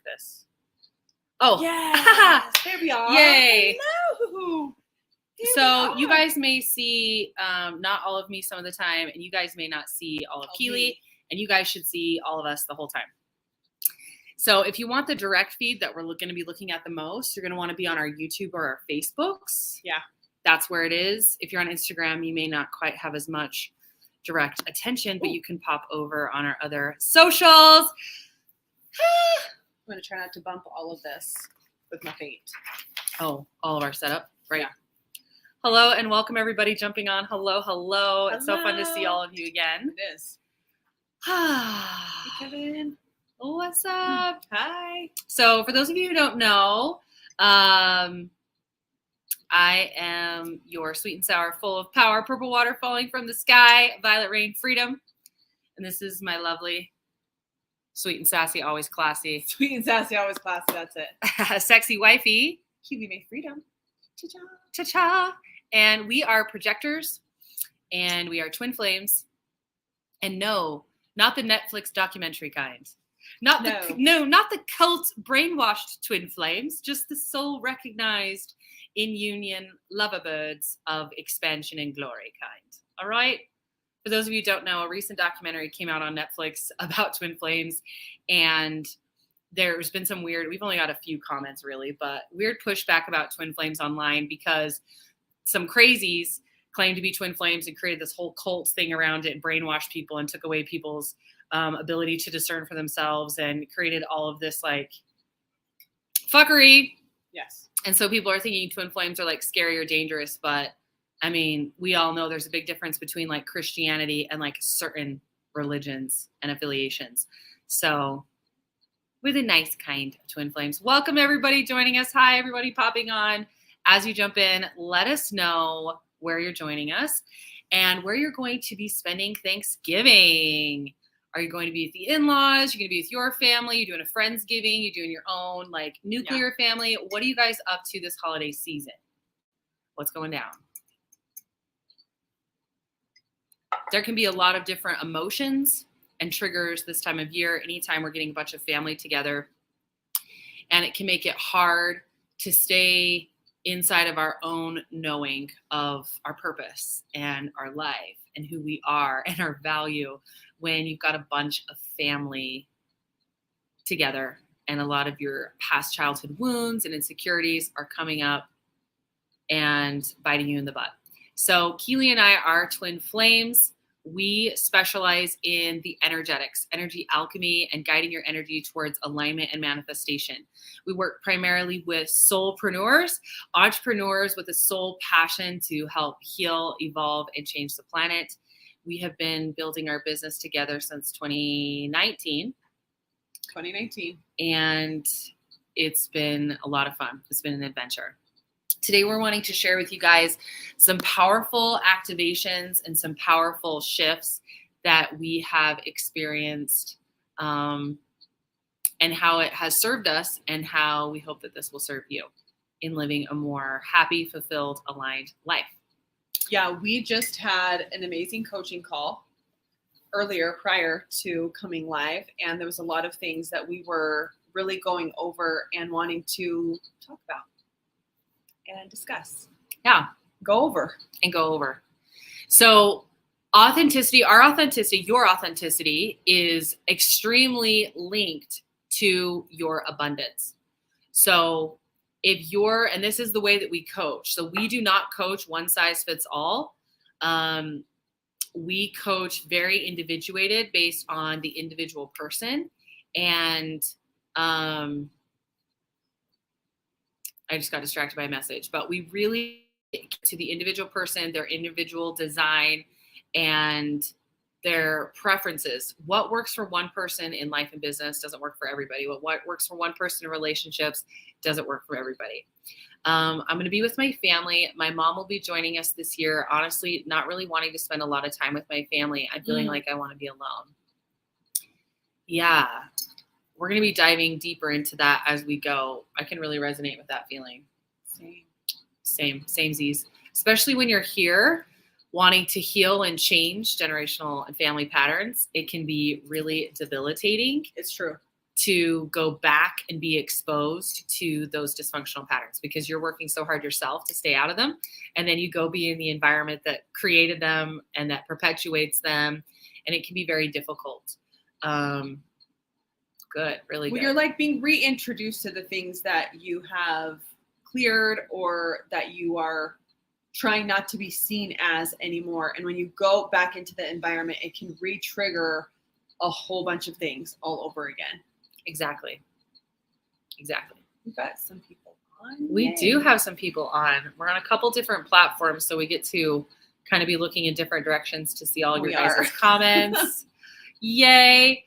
this. Oh, yeah, there we are. Yay. Hello. So you guys may see not all of me some of the time, and you guys may not see all of Keely, and you guys should see all of us the whole time. So if you want the direct feed that we're going to be looking at the most, you're going to want to be on our YouTube or our Facebooks. Yeah. That's where it is. If you're on Instagram, you may not quite have as much direct attention, but you can pop over on our other socials. I'm going to try not to bump all of this with my feet. Oh, all of our setup, right? Yeah. Hello and welcome everybody jumping on. Hello. It's so fun to see all of you again. It is. Hey, Kevin. What's up? Hi. So for those of you who don't know, I am your sweet and sour, full of power, purple water falling from the sky, violet rain, freedom. And this is my lovely, sweet and sassy, always classy. Sweet and sassy, always classy, that's it. Sexy wifey. Keely May Freedom. Cha-cha. Cha-cha. And we are projectors, and we are twin flames. And no, not the Netflix documentary kind. Not the cult brainwashed twin flames, just the soul recognized in union loverbirds of expansion and glory kind. All right? For those of you who don't know, a recent documentary came out on Netflix about twin flames, and there's been some we've only got a few comments really, but weird pushback about twin flames online because some crazies claimed to be twin flames and created this whole cult thing around it and brainwashed people and took away people's ability to discern for themselves and created all of this like fuckery. Yes. And so people are thinking twin flames are like scary or dangerous, but I mean, we all know there's a big difference between like Christianity and like certain religions and affiliations. So we're the nice kind of twin flames. Welcome everybody joining us. Hi, everybody popping on. As you jump in, let us know where you're joining us and where you're going to be spending Thanksgiving. Are you going to be with the in-laws? You're going to be with your family? You're doing a Friendsgiving? You're doing your own like nuclear family? What are you guys up to this holiday season? What's going down? There can be a lot of different emotions and triggers this time of year, anytime we're getting a bunch of family together. And it can make it hard to stay inside of our own knowing of our purpose and our life and who we are and our value when you've got a bunch of family together and a lot of your past childhood wounds and insecurities are coming up and biting you in the butt. So Keely and I are twin flames. We specialize in the energetics, energy alchemy, and guiding your energy towards alignment and manifestation. We work primarily with soulpreneurs, entrepreneurs with a soul passion to help heal, evolve, and change the planet. We have been building our business together since 2019. And it's been a lot of fun. It's been an adventure. Today, we're wanting to share with you guys some powerful activations and some powerful shifts that we have experienced and how it has served us and how we hope that this will serve you in living a more happy, fulfilled, aligned life. Yeah, we just had an amazing coaching call earlier prior to coming live, and there was a lot of things that we were really going over and wanting to talk about and discuss. Yeah. Go over. So authenticity, our authenticity, your authenticity is extremely linked to your abundance. So if you're, and this is the way that we coach. So we do not coach one size fits all. We coach very individuated based on the individual person. And I just got distracted by a message, but we really to the individual person, their individual design and their preferences. What works for one person in life and business doesn't work for everybody. What works for one person in relationships doesn't work for everybody. I'm going to be with my family. My mom will be joining us this year. Honestly, not really wanting to spend a lot of time with my family. I'm feeling like I want to be alone. Yeah. We're going to be diving deeper into that as we go. I can really resonate with that feeling. Samesies. Especially when you're here wanting to heal and change generational and family patterns. It can be really debilitating. It's true. to go back and be exposed to those dysfunctional patterns because you're working so hard yourself to stay out of them. And then you go be in the environment that created them and that perpetuates them. And it can be very difficult. Good, really good. Well, you're like being reintroduced to the things that you have cleared or that you are trying not to be seen as anymore. And when you go back into the environment, it can re-trigger a whole bunch of things all over again. Exactly. We've got some people on. We Yay. do have some people on. We're on a couple different platforms, so we get to kind of be looking in different directions to see all of your guys' comments. Yay.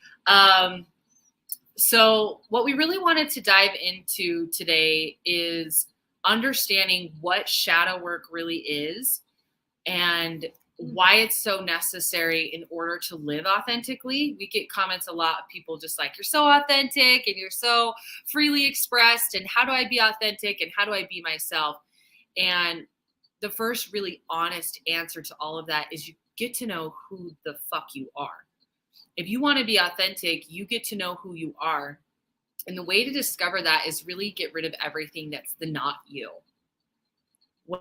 So what we really wanted to dive into today is understanding what shadow work really is and why it's so necessary in order to live authentically. We get comments a lot of people just like, you're so authentic and you're so freely expressed, and how do I be authentic and how do I be myself? And the first really honest answer to all of that is you get to know who the fuck you are. If you want to be authentic, you get to know who you are. And the way to discover that is really get rid of everything that's the not you. When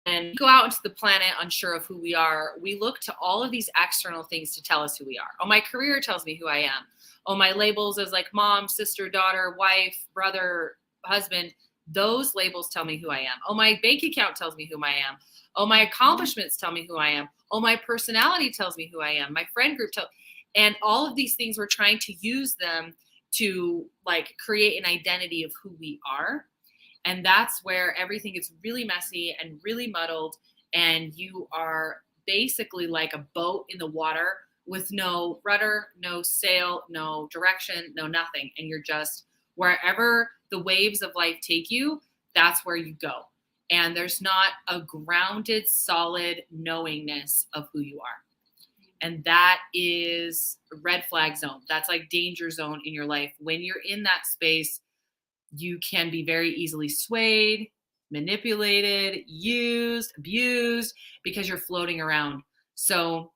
we go out into the planet unsure of who we are, we look to all of these external things to tell us who we are. Oh, my career tells me who I am. Oh, my labels as like mom, sister, daughter, wife, brother, husband, those labels tell me who I am. Oh, my bank account tells me who I am. Oh, my accomplishments tell me who I am. Oh, my personality tells me who I am. My friend group tells, and all of these things, we're trying to use them to like create an identity of who we are. And that's where everything gets really messy and really muddled. And you are basically like a boat in the water with no rudder, no sail, no direction, no nothing. And you're just wherever the waves of life take you, that's where you go. And there's not a grounded, solid knowingness of who you are. And that is a red flag zone. That's like danger zone in your life. When you're in that space, you can be very easily swayed, manipulated, used, abused, because you're floating around. So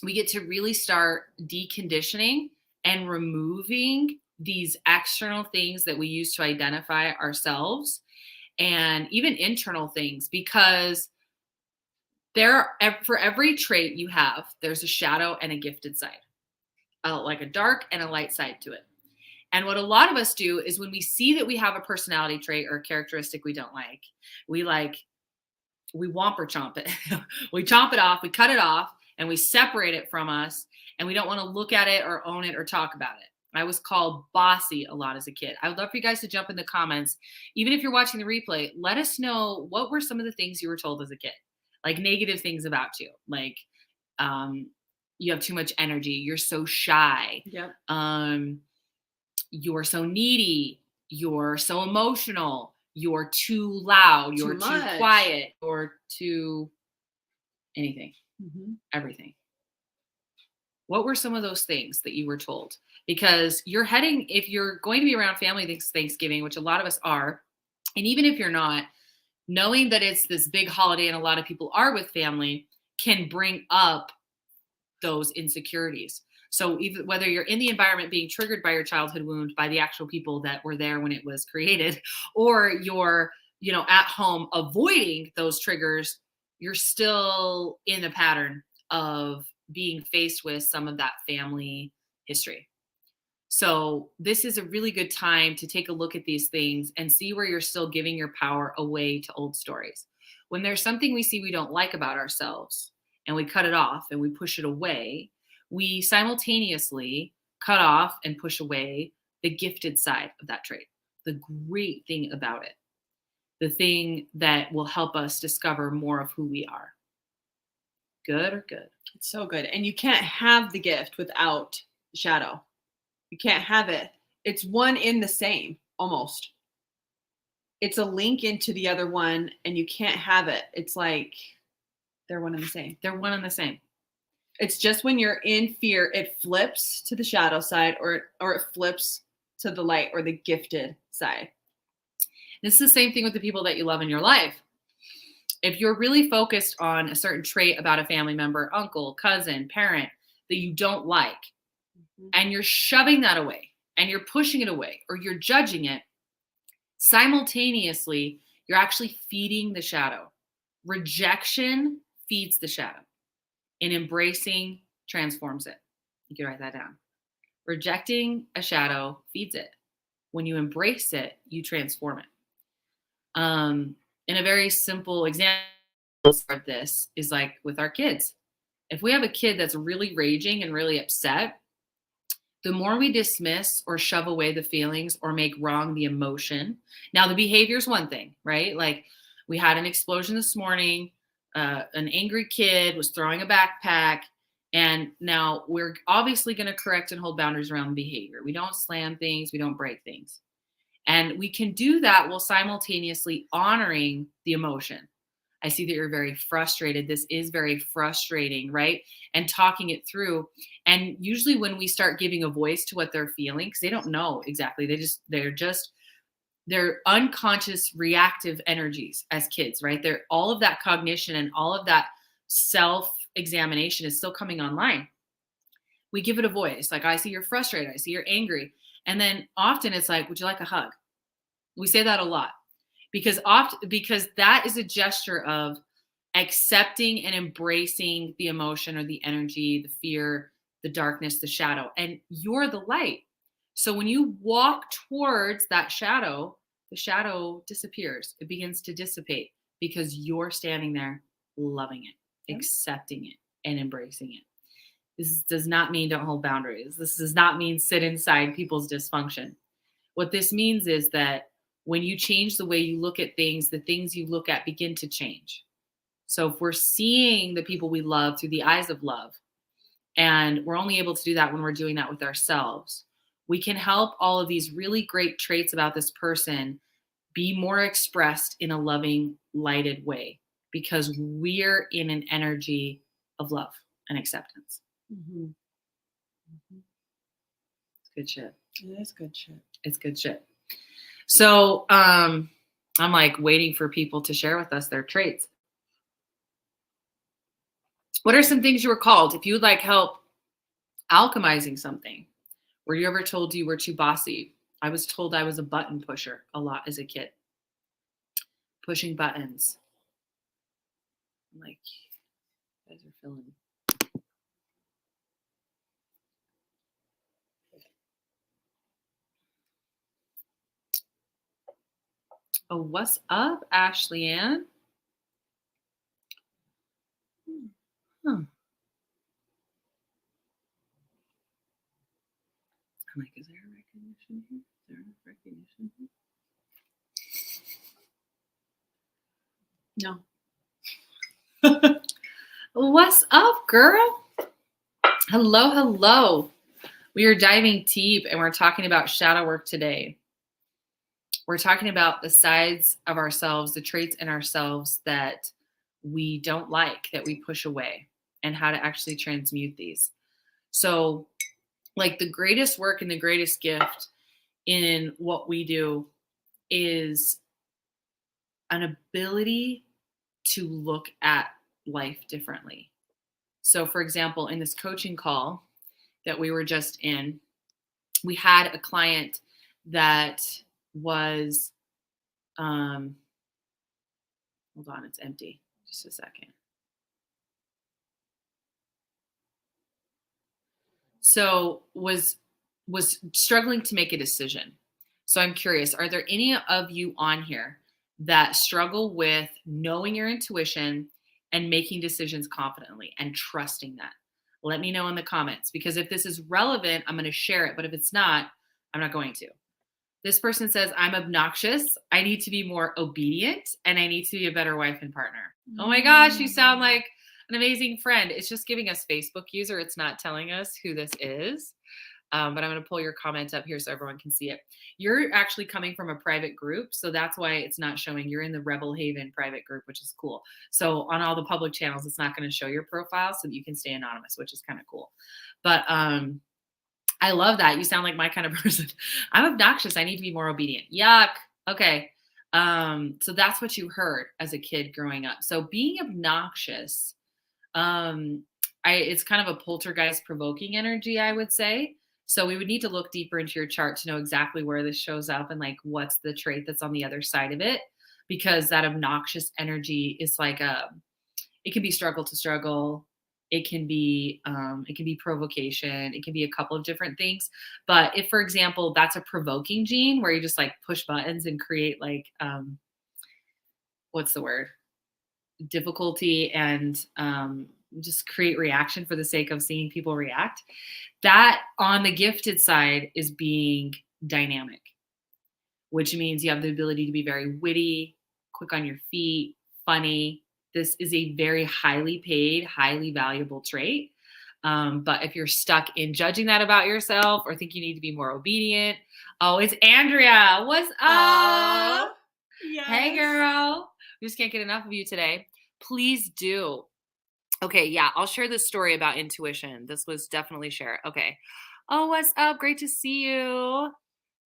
we get to really start deconditioning and removing these external things that we use to identify ourselves and even internal things, because for every trait you have, there's a shadow and a gifted side, like a dark and a light side to it. And what a lot of us do is when we see that we have a personality trait or a characteristic we don't like, we womp or chomp it. We chomp it off, we cut it off, and we separate it from us, and we don't want to look at it or own it or talk about it. I was called bossy a lot as a kid. I would love for you guys to jump in the comments. Even if you're watching the replay, let us know what were some of the things you were told as a kid, like negative things about you, like you have too much energy, you're so shy, Yep. You're so needy, you're so emotional, you're too loud, you're too quiet, or too anything, everything. What were some of those things that you were told? Because if you're going to be around family this Thanksgiving, which a lot of us are, and even if you're not, knowing that it's this big holiday and a lot of people are with family can bring up those insecurities. So even whether you're in the environment being triggered by your childhood wound by the actual people that were there when it was created, or you're, at home avoiding those triggers, you're still in the pattern of being faced with some of that family history. So this is a really good time to take a look at these things and see where you're still giving your power away to old stories. When there's something we see we don't like about ourselves and we cut it off and we push it away, we simultaneously cut off and push away the gifted side of that trait, the great thing about it, the thing that will help us discover more of who we are. Good or good? It's so good. And you can't have the gift without the shadow. You can't have it. It's one in the same, almost. It's a link into the other one, and you can't have it. It's like they're one and the same. They're one and the same. It's just when you're in fear, it flips to the shadow side, or it flips to the light or the gifted side. It's the same thing with the people that you love in your life. If you're really focused on a certain trait about a family member, uncle, cousin, parent, that you don't like, and you're shoving that away, and you're pushing it away or you're judging it, simultaneously, you're actually feeding the shadow. Rejection feeds the shadow, and embracing transforms it. You can write that down. Rejecting a shadow feeds it. When you embrace it, you transform it. In a very simple example of this is like with our kids. If we have a kid that's really raging and really upset, the more we dismiss or shove away the feelings or make wrong the emotion. Now, the behavior is one thing, right? Like we had an explosion this morning. An angry kid was throwing a backpack. And now we're obviously going to correct and hold boundaries around the behavior. We don't slam things. We don't break things. And we can do that while simultaneously honoring the emotion. I see that you're very frustrated. This is very frustrating, right? And talking it through. And usually when we start giving a voice to what they're feeling, because they don't know exactly, they're unconscious reactive energies as kids, right? They're all of that cognition and all of that self-examination is still coming online. We give it a voice. Like, I see you're frustrated. I see you're angry. And then often it's like, would you like a hug? We say that a lot because that is a gesture of accepting and embracing the emotion or the energy, the fear, the darkness, the shadow, and you're the light. So when you walk towards that shadow, the shadow disappears. It begins to dissipate because you're standing there loving it, accepting it, and embracing it. This does not mean don't hold boundaries. This does not mean sit inside people's dysfunction. What this means is that when you change the way you look at things, the things you look at begin to change. So if we're seeing the people we love through the eyes of love, and we're only able to do that when we're doing that with ourselves, we can help all of these really great traits about this person be more expressed in a loving, lighted way because we're in an energy of love and acceptance. Mm-hmm. Mm-hmm. It's good shit. It is good shit. It's good shit. So I'm like waiting for people to share with us their traits. What are some things you were called? If you would like help alchemizing something, were you ever told you were too bossy? I was told I was a button pusher a lot as a kid. Pushing buttons. I'm like, you guys are feeling. Oh, what's up, Ashley Ann? Huh. I'm like, is there a recognition here? Is there a recognition here? No. What's up, girl? Hello, hello. We are diving deep and we're talking about shadow work today. We're talking about the sides of ourselves, the traits in ourselves that we don't like, that we push away, and how to actually transmute these. So, like, the greatest work and the greatest gift in what we do is an ability to look at life differently. So, for example, in this coaching call that we were just in, we had a client that was, hold on, it's empty. Just a second. So was struggling to make a decision. So I'm curious, are there any of you on here that struggle with knowing your intuition and making decisions confidently and trusting that? Let me know in the comments, because if this is relevant, I'm going to share it. But if it's not, I'm not going to. This person says, I'm obnoxious. I need to be more obedient, and I need to be a better wife and partner. Oh my gosh, you sound like an amazing friend. It's just giving us Facebook user. It's not telling us who this is. But I'm going to pull your comment up here so everyone can see it. You're actually coming from a private group, so that's why it's not showing. You're in the Rebel Haven private group, which is cool. So on all the public channels, it's not going to show your profile, so that you can stay anonymous, which is kind of cool. But I love that. You sound like my kind of person. I'm obnoxious. I need to be more obedient. Yuck. Okay. So that's what you heard as a kid growing up. So being obnoxious, it's kind of a poltergeist provoking energy, I would say. So we would need to look deeper into your chart to know exactly where this shows up and like what's the trait that's on the other side of it, because that obnoxious energy is like it can be struggle to struggle. It can be provocation. It can be a couple of different things. But if, for example, that's a provoking gene where you just like push buttons and create like what's the word? Difficulty and just create reaction for the sake of seeing people react. That on the gifted side is being dynamic, which means you have the ability to be very witty, quick on your feet, funny. This is a very highly paid, highly valuable trait. But if you're stuck in judging that about yourself or think you need to be more obedient, oh, it's Andrea. What's up? Yes. Hey, girl. We just can't get enough of you today. Please do. Okay, yeah, I'll share this story about intuition. This was definitely share. Okay. Oh, what's up? Great to see you.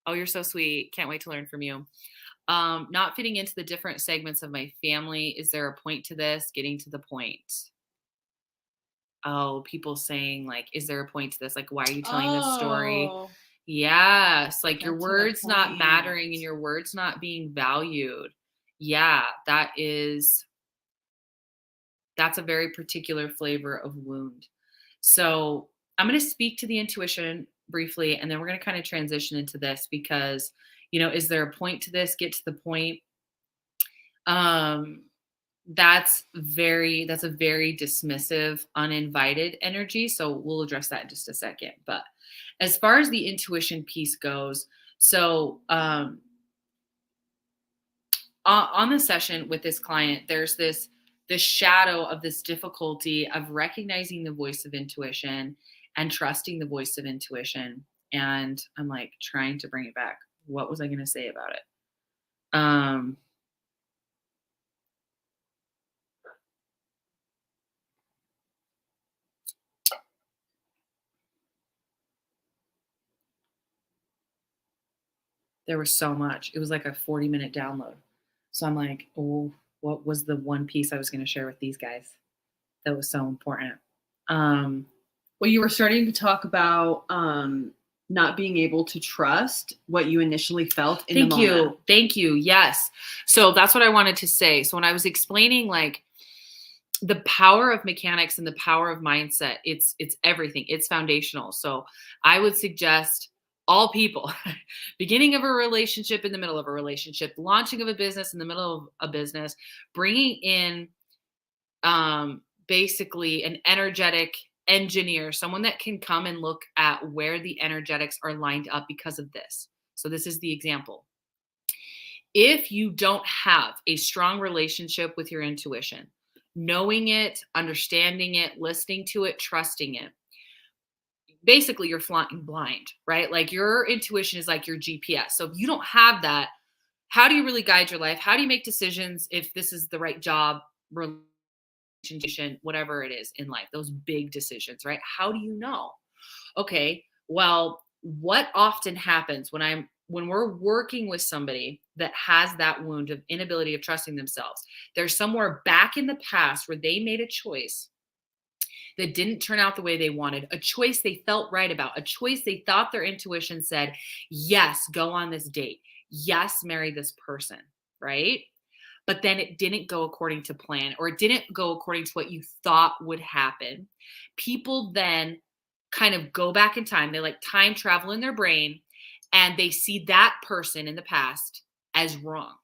Oh, you're so sweet. Can't wait to learn from you. Not fitting into the different segments of my family. Is there a point to this? Getting to the point. Oh, people saying like, is there a point to this? Like, why are you telling this story? Oh, Yes, like your get to the words not point. mattering and your words not being valued. Yeah, that's a very particular flavor of wound. So I'm going to speak to the intuition briefly, and then we're going to kind of transition into this because, is there a point to this? Get to the point. Um, that's a very dismissive, uninvited energy. So we'll address that in just a second. But as far as the intuition piece goes, so on the session with this client, there's the shadow of this difficulty of recognizing the voice of intuition and trusting the voice of intuition. And I'm like trying to bring it back. What was I going to say about it? There was so much. It was like a 40-minute download. So I'm like, oh, what was the one piece I was going to share with these guys that was so important? Well, you were starting to talk about not being able to trust what you initially felt in the moment. Thank you. Yes. So that's what I wanted to say. So when I was explaining like the power of mechanics and the power of mindset, it's everything. It's foundational. So I would suggest all people, beginning of a relationship, in the middle of a relationship, launching of a business, in the middle of a business, bringing in basically an energetic engineer, someone that can come and look at where the energetics are lined up because of this. So this is the example. If you don't have a strong relationship with your intuition, knowing it, understanding it, listening to it, trusting it, basically you're flying blind, right? Like your intuition is like your GPS. So if you don't have that, how do you really guide your life? How do you make decisions if this is the right job, relationship, whatever it is in life, those big decisions, right? How do you know? Okay, well, what often happens when we're working with somebody that has that wound of inability of trusting themselves, there's somewhere back in the past where they made a choice that didn't turn out the way they wanted, a choice they felt right about, a choice they thought their intuition said, yes, go on this date. Yes, marry this person, right? But then it didn't go according to plan, or it didn't go according to what you thought would happen. People then kind of go back in time. They like time travel in their brain, and they see that person in the past as wrong,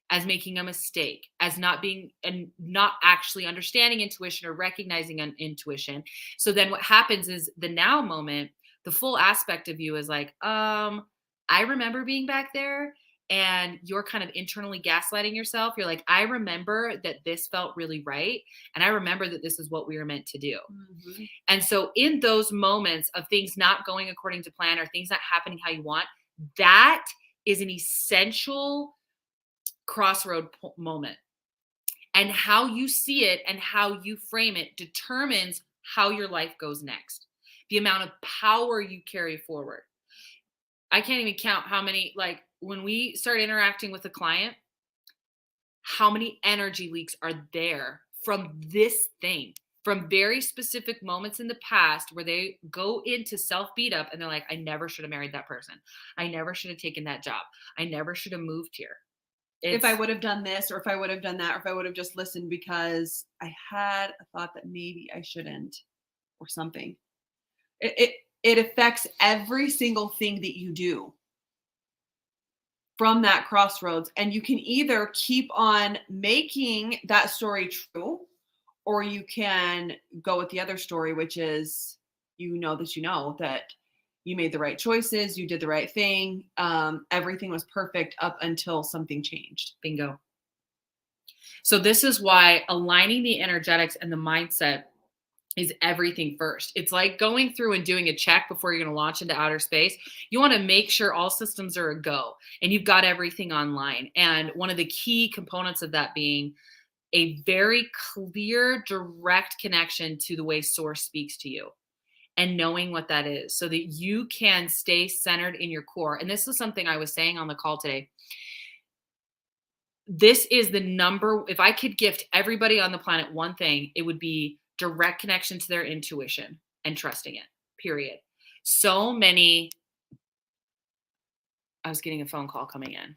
as making a mistake, as not being and not actually understanding intuition or recognizing an intuition. So then what happens is the now moment, the full aspect of you is like, I remember being back there, and you're kind of internally gaslighting yourself. You're like, I remember that this felt really right. And I remember that this is what we were meant to do. Mm-hmm. And so in those moments of things not going according to plan or things not happening how you want, that is an essential crossroad moment. And how you see it and how you frame it determines how your life goes next. The amount of power you carry forward. I can't even count how many, like when we start interacting with a client, how many energy leaks are there from this thing. from very specific moments in the past where they go into self beat up and they're like, I never should have married that person. I never should have taken that job. I never should have moved here. If I It's would have done this, or if I would have done that, or if I would have just listened because I had a thought that maybe I shouldn't, or something. It affects every single thing that you do from that crossroads. And you can either keep on making that story true, or you can go with the other story, which is you know that you made the right choices, you did the right thing, everything was perfect up until something changed. bingo. So this is why aligning the energetics and the mindset is everything first. It's like going through and doing a check before you're going to launch into outer space. You want to make sure all systems are a go and you've got everything online. And one of the key components of that being a very clear, direct connection to the way source speaks to you and knowing what that is so that you can stay centered in your core. And this is something I was saying on the call today. This is the number, if I could gift everybody on the planet one thing, it would be direct connection to their intuition and trusting it, period. So many, I was getting a phone call coming in.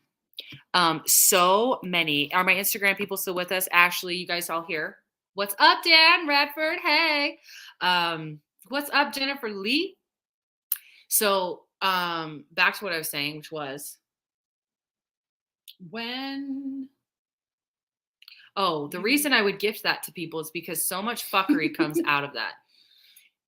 So many, are my Instagram people still with us? Ashley, you guys all here? What's up, Dan Redford? Hey. What's up, Jennifer Lee? So back to what I was saying, which was the reason I would gift that to people is because so much fuckery comes out of that.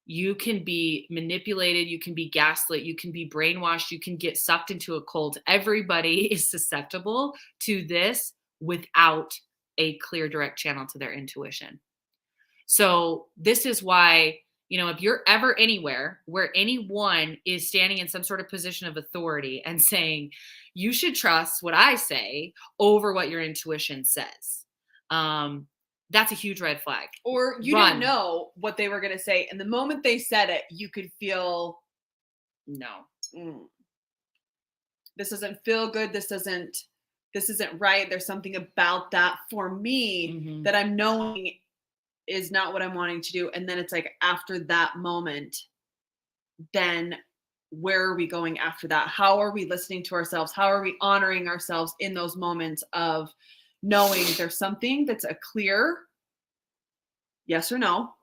You can be manipulated, you can be gaslit, you can be brainwashed, you can get sucked into a cult. Everybody is susceptible to this without a clear, direct channel to their intuition. So this is why, if you're ever anywhere where anyone is standing in some sort of position of authority and saying, you should trust what I say over what your intuition says, that's a huge red flag. Or you Run. didn't know what they were going to say. And the moment they said it, you could feel, No. This doesn't feel good. This isn't right. There's something about that for me that I'm knowing is not what I'm wanting to do. And then it's like, after that moment, then where are we going after that? How are we listening to ourselves? How are we honoring ourselves in those moments of knowing there's something that's a clear yes or no?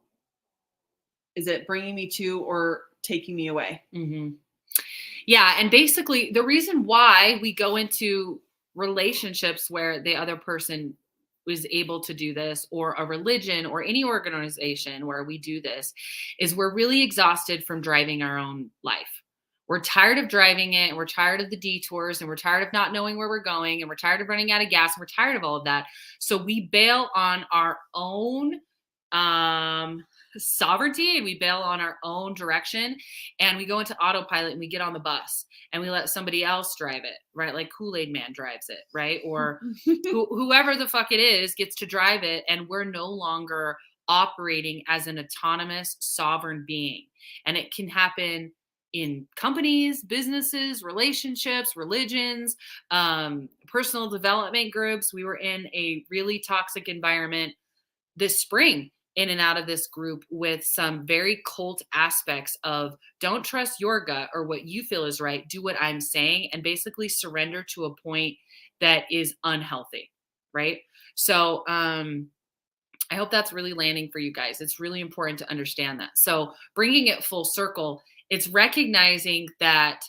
Is it bringing me to or taking me away? Yeah. And basically the reason why we go into relationships where the other person is able to do this, or a religion or any organization where we do this, is we're really exhausted from driving our own life. We're tired of driving it, and we're tired of the detours, and we're tired of not knowing where we're going, and we're tired of running out of gas, and we're tired of all of that. So we bail on our own sovereignty, and we bail on our own direction, and we go into autopilot, and we get on the bus and we let somebody else drive it, right? Like Kool-Aid Man drives it, right? Or whoever the fuck it is gets to drive it, and we're no longer operating as an autonomous sovereign being. And it can happen in companies, businesses, relationships, religions, personal development groups. We were in a really toxic environment this spring, in and out of this group, with some very cult aspects of don't trust your gut or what you feel is right. Do what I'm saying, and basically surrender to a point that is unhealthy. Right. So, I hope that's really landing for you guys. It's really important to understand that. So bringing it full circle, it's recognizing that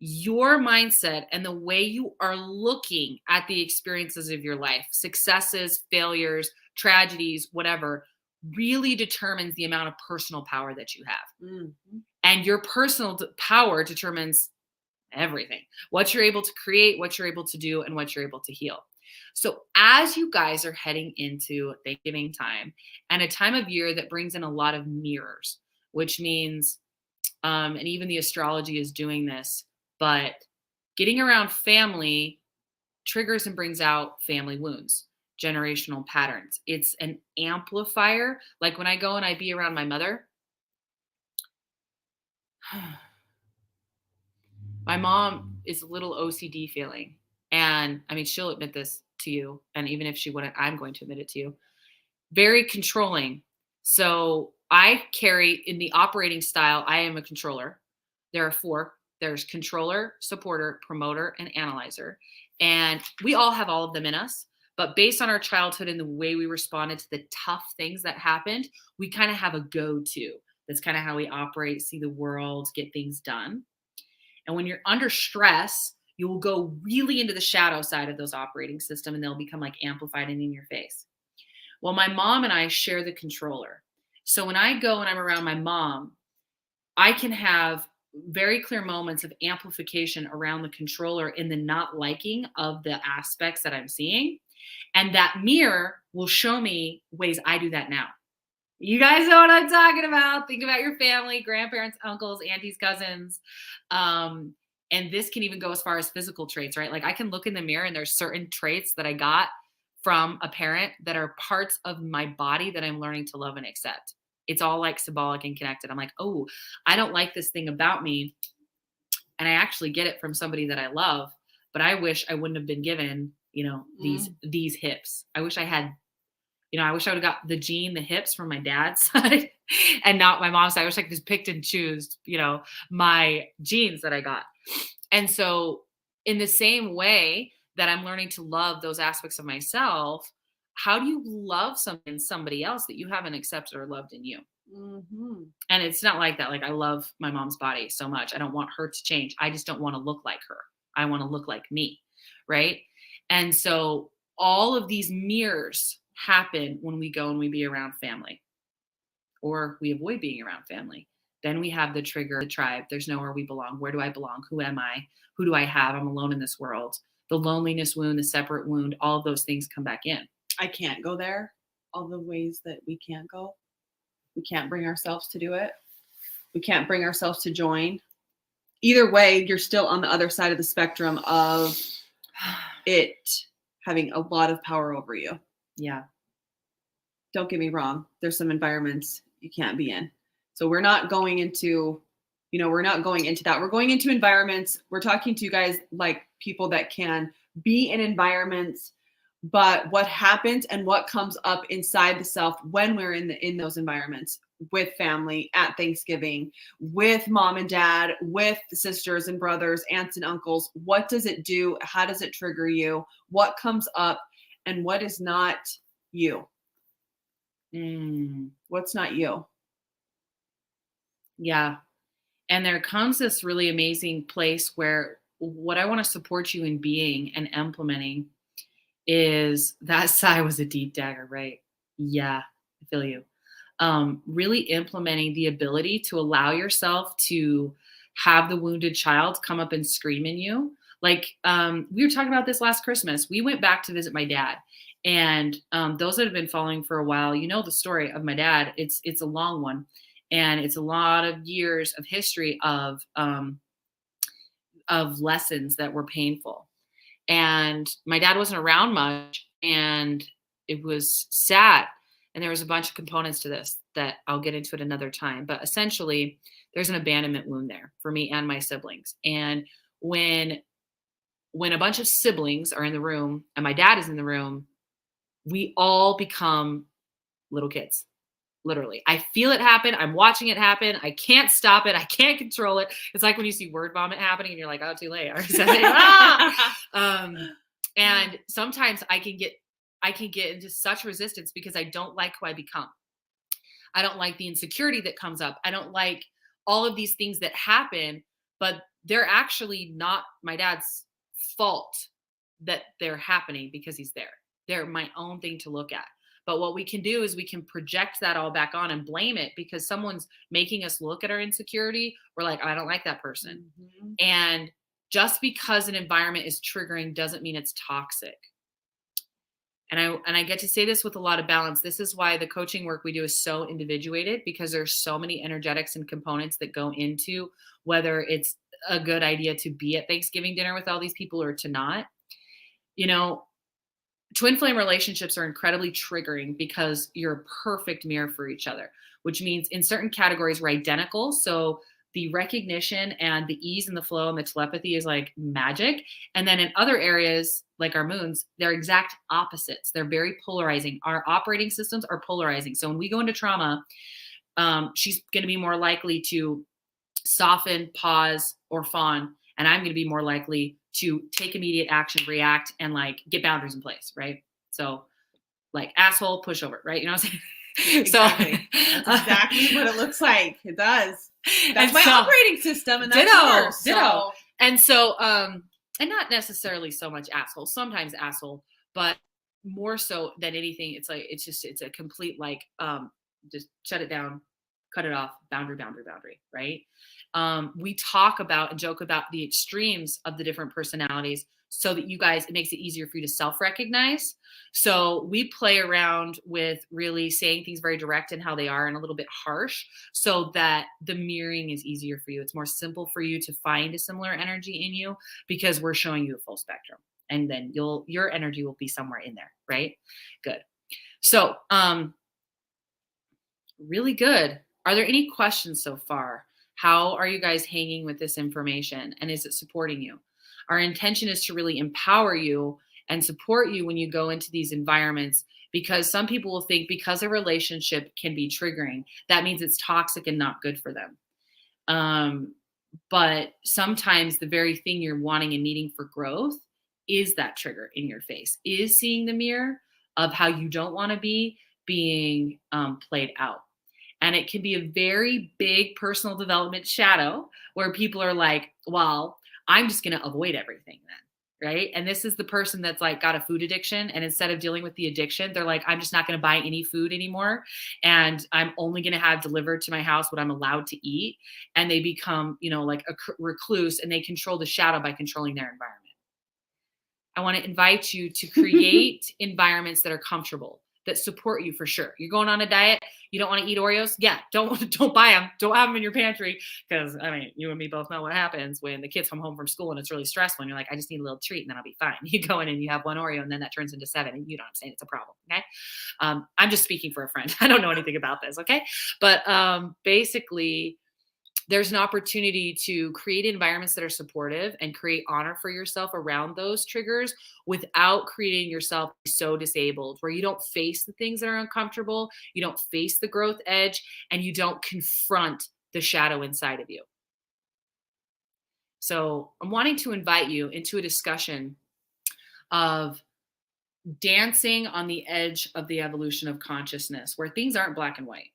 your mindset and the way you are looking at the experiences of your life, successes, failures, tragedies, whatever, really determines the amount of personal power that you have. And your personal power determines everything, what you're able to create, what you're able to do, and what you're able to heal. So as you guys are heading into Thanksgiving time, and a time of year that brings in a lot of mirrors, which means, and even the astrology is doing this, but getting around family triggers and brings out family wounds, generational patterns. It's an amplifier. Like when I go and I be around my mother, my mom is a little OCD feeling. And I mean, she'll admit this to you. And even if she wouldn't, I'm going to admit it to you. Very controlling. So I carry in the operating style, I am a controller. There are four. There's controller, supporter, promoter, and analyzer. And we all have all of them in us. But based on our childhood and the way we responded to the tough things that happened, we kind of have a go to. That's kind of how we operate, see the world, get things done. And when you're under stress, you will go really into the shadow side of those operating system and they'll become like amplified and in your face. Well, my mom and I share the controller. So when I go and I'm around my mom, I can have very clear moments of amplification around the controller in the not liking of the aspects that I'm seeing. And that mirror will show me ways I do that now. You guys know what I'm talking about. Think about your family, grandparents, uncles, aunties, cousins. And this can even go as far as physical traits, right? Like I can look in the mirror and there's certain traits that I got from a parent that are parts of my body that I'm learning to love and accept. It's all like symbolic and connected. I'm like, oh, I don't like this thing about me. And I actually get it from somebody that I love, but I wish I wouldn't have been given, these hips. I wish I had, I wish I would have got the hips from my dad's side and not my mom's side. I wish I could just pick and choose, my genes that I got. And so in the same way that I'm learning to love those aspects of myself, how do you love somebody else that you haven't accepted or loved in you? Mm-hmm. And it's not like that. Like I love my mom's body so much. I don't want her to change. I just don't want to look like her. I want to look like me. Right. And so all of these mirrors happen when we go and we be around family or we avoid being around family. Then we have the trigger, the tribe. There's nowhere we belong. Where do I belong? Who am I? Who do I have? I'm alone in this world. The loneliness wound, the separate wound, all of those things come back in. I can't go there. All the ways that we can't go. We can't bring ourselves to do it. We can't bring ourselves to join. Either way, you're still on the other side of the spectrum of it having a lot of power over you. Yeah. Don't get me wrong. There's some environments you can't be in. So we're not going into, we're not going into that. We're going into environments. We're talking to you guys like people that can be in environments, but what happens and what comes up inside the self when we're in those environments with family at Thanksgiving, with mom and dad, with sisters and brothers, aunts and uncles, what does it do? How does it trigger you? What comes up and what is not you? What's not you? Yeah. And there comes this really amazing place where what I want to support you in being and implementing is that sigh was a deep dagger, right? Yeah, I feel you. Really implementing the ability to allow yourself to have the wounded child come up and scream in you. Like we were talking about this last Christmas. We went back to visit my dad. And those that have been following for a while, you know the story of my dad. It's a long one. And it's a lot of years of history of lessons that were painful. And my dad wasn't around much, and it was sad. And there was a bunch of components to this that I'll get into at another time. But essentially, there's an abandonment wound there for me and my siblings. And when a bunch of siblings are in the room and my dad is in the room, we all become little kids. Literally. I feel it happen. I'm watching it happen. I can't stop it. I can't control it. It's like when you see word vomit happening and you're like, oh, too late. I already said it. And sometimes I can get into such resistance because I don't like who I become. I don't like the insecurity that comes up. I don't like all of these things that happen, but they're actually not my dad's fault that they're happening because he's there. They're my own thing to look at. But what we can do is we can project that all back on and blame it because someone's making us look at our insecurity. We're like, I don't like that person. Mm-hmm. And just because an environment is triggering doesn't mean it's toxic. And I get to say this with a lot of balance. This is why the coaching work we do is so individuated, because there's so many energetics and components that go into whether it's a good idea to be at Thanksgiving dinner with all these people or to not. Twin flame relationships are incredibly triggering because you're a perfect mirror for each other, which means in certain categories we're identical. So the recognition and the ease and the flow and the telepathy is like magic. And then in other areas, like our moons, they're exact opposites. They're very polarizing. Our operating systems are polarizing. So when we go into trauma, she's going to be more likely to soften, pause, or fawn. And I'm going to be more likely to take immediate action, react, and like get boundaries in place, right? So like asshole, pushover, right? You know what I'm saying? Exactly. So, That's exactly what it looks like. It does. That's and my so- operating system, and that's Ditto, yours. ditto. So, And so, and not necessarily so much asshole, sometimes asshole, but more so than anything, it's like, it's a complete, like, just shut it down, cut it off, boundary, right? We talk about and joke about the extremes of the different personalities so that you guys, it makes it easier for you to self-recognize. So we play around with really saying things very direct and how they are and a little bit harsh so that the mirroring is easier for you. It's more simple for you to find a similar energy in you because we're showing you a full spectrum. And then your energy will be somewhere in there, right? Good. So, really good. Are there any questions so far? How are you guys hanging with this information? And is it supporting you? Our intention is to really empower you and support you when you go into these environments, because some people will think because a relationship can be triggering, that means it's toxic and not good for them. But sometimes the very thing you're wanting and needing for growth is that trigger in your face, is seeing the mirror of how you don't want to be being played out. And it can be a very big personal development shadow where people are like, well, I'm just going to avoid everything then, right? And this is the person that's like got a food addiction. And instead of dealing with the addiction, they're like, I'm just not going to buy any food anymore. And I'm only going to have delivered to my house what I'm allowed to eat. And they become, like a recluse, and they control the shadow by controlling their environment. I want to invite you to create environments that are comfortable, that support you for sure. You're going on a diet. You don't want to eat Oreos. Yeah. Don't buy them. Don't have them in your pantry. Cause you and me both know what happens when the kids come home from school and it's really stressful and you're like, I just need a little treat and then I'll be fine. You go in and you have one Oreo and then that turns into 7 and you know what I'm saying? It's a problem. Okay. I'm just speaking for a friend. I don't know anything about this. Okay. But, basically there's an opportunity to create environments that are supportive and create honor for yourself around those triggers without creating yourself so disabled where you don't face the things that are uncomfortable, you don't face the growth edge, and you don't confront the shadow inside of you. So I'm wanting to invite you into a discussion of dancing on the edge of the evolution of consciousness where things aren't black and white.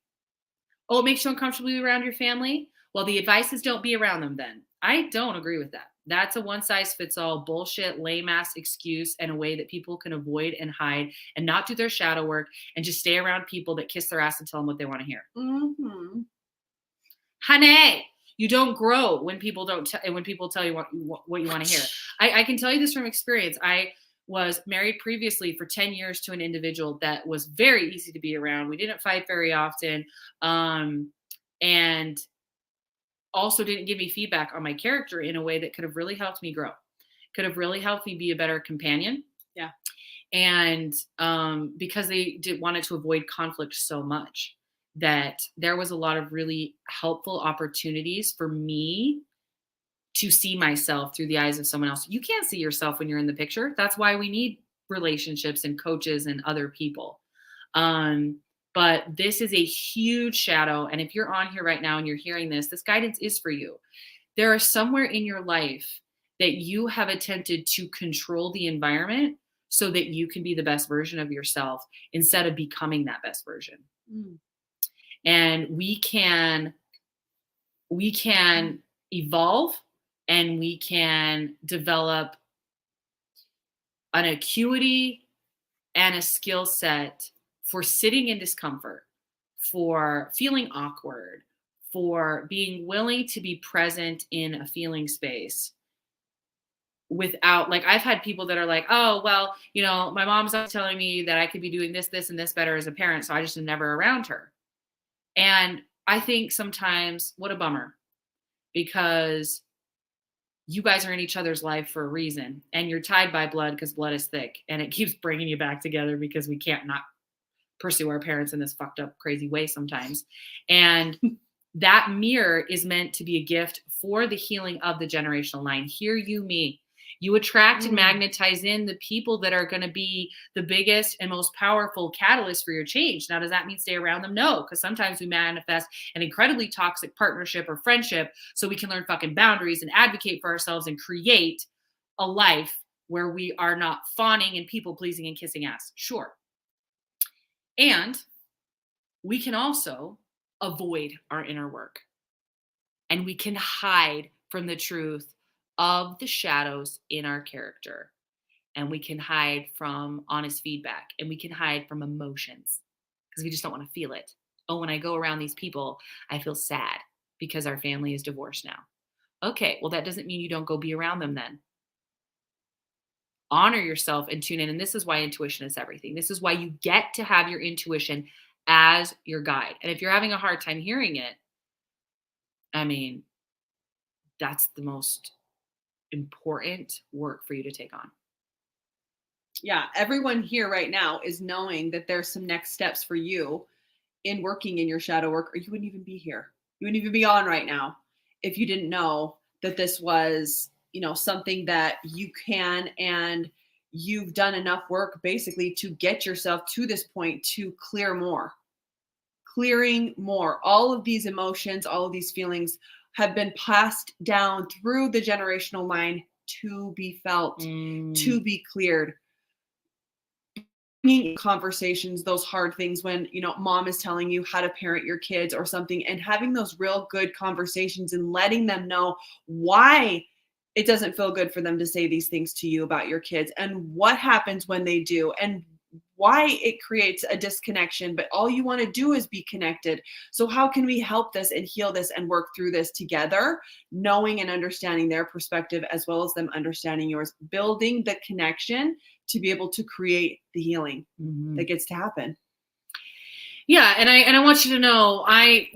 Oh, it makes you uncomfortable around your family? Well, the advice is don't be around them then. I don't agree with that. That's a one-size-fits-all bullshit, lame-ass excuse and a way that people can avoid and hide and not do their shadow work and just stay around people that kiss their ass and tell them what they want to hear. mm-hmm. Honey, you don't grow when people when people tell you what you want to hear. I can tell you this from experience. I was married previously for 10 years to an individual that was very easy to be around. We didn't fight very often. And also didn't give me feedback on my character in a way that could have really helped me grow, could have really helped me be a better companion. Yeah. And because they wanted to avoid conflict so much that there was a lot of really helpful opportunities for me to see myself through the eyes of someone else. You can't see yourself when you're in the picture. That's why we need relationships and coaches and other people. But this is a huge shadow. And if you're on here right now and you're hearing this guidance is for you. There is somewhere in your life that you have attempted to control the environment so that you can be the best version of yourself instead of becoming that best version. Mm. And we can evolve and we can develop an acuity and a skill set for sitting in discomfort, for feeling awkward, for being willing to be present in a feeling space without, like, I've had people that are like, oh, well, my mom's always telling me that I could be doing this, and this better as a parent. So I just am never around her. And I think sometimes what a bummer, because you guys are in each other's life for a reason and you're tied by blood because blood is thick and it keeps bringing you back together because we can't not pursue our parents in this fucked up, crazy way sometimes. And That mirror is meant to be a gift for the healing of the generational line. Hear you, me. You attract and magnetize in the people that are going to be the biggest and most powerful catalyst for your change. Now, does that mean stay around them? No, because sometimes we manifest an incredibly toxic partnership or friendship so we can learn fucking boundaries and advocate for ourselves and create a life where we are not fawning and people pleasing and kissing ass. Sure. And we can also avoid our inner work, and we can hide from the truth of the shadows in our character, and we can hide from honest feedback, and we can hide from emotions because we just don't want to feel it. Oh, when I go around these people, I feel sad because our family is divorced now. Okay, well, that doesn't mean you don't go be around them then. Honor yourself and tune in. And this is why intuition is everything. This is why you get to have your intuition as your guide. And if you're having a hard time hearing it, I mean, that's the most important work for you to take on. Yeah, everyone here right now is knowing that there's some next steps for you in working in your shadow work, or you wouldn't even be here. You wouldn't even be on right now if you didn't know that this was, something that you can, and you've done enough work basically to get yourself to this point to clear more. Clearing more. All of these emotions, all of these feelings have been passed down through the generational line to be felt, to be cleared. Conversations, those hard things when, mom is telling you how to parent your kids or something, and having those real good conversations and letting them know why it doesn't feel good for them to say these things to you about your kids, and what happens when they do, and why it creates a disconnection, but all you want to do is be connected. So how can we help this and heal this and work through this together, knowing and understanding their perspective as well as them understanding yours, building the connection to be able to create the healing that gets to happen. Yeah, and I want you to know,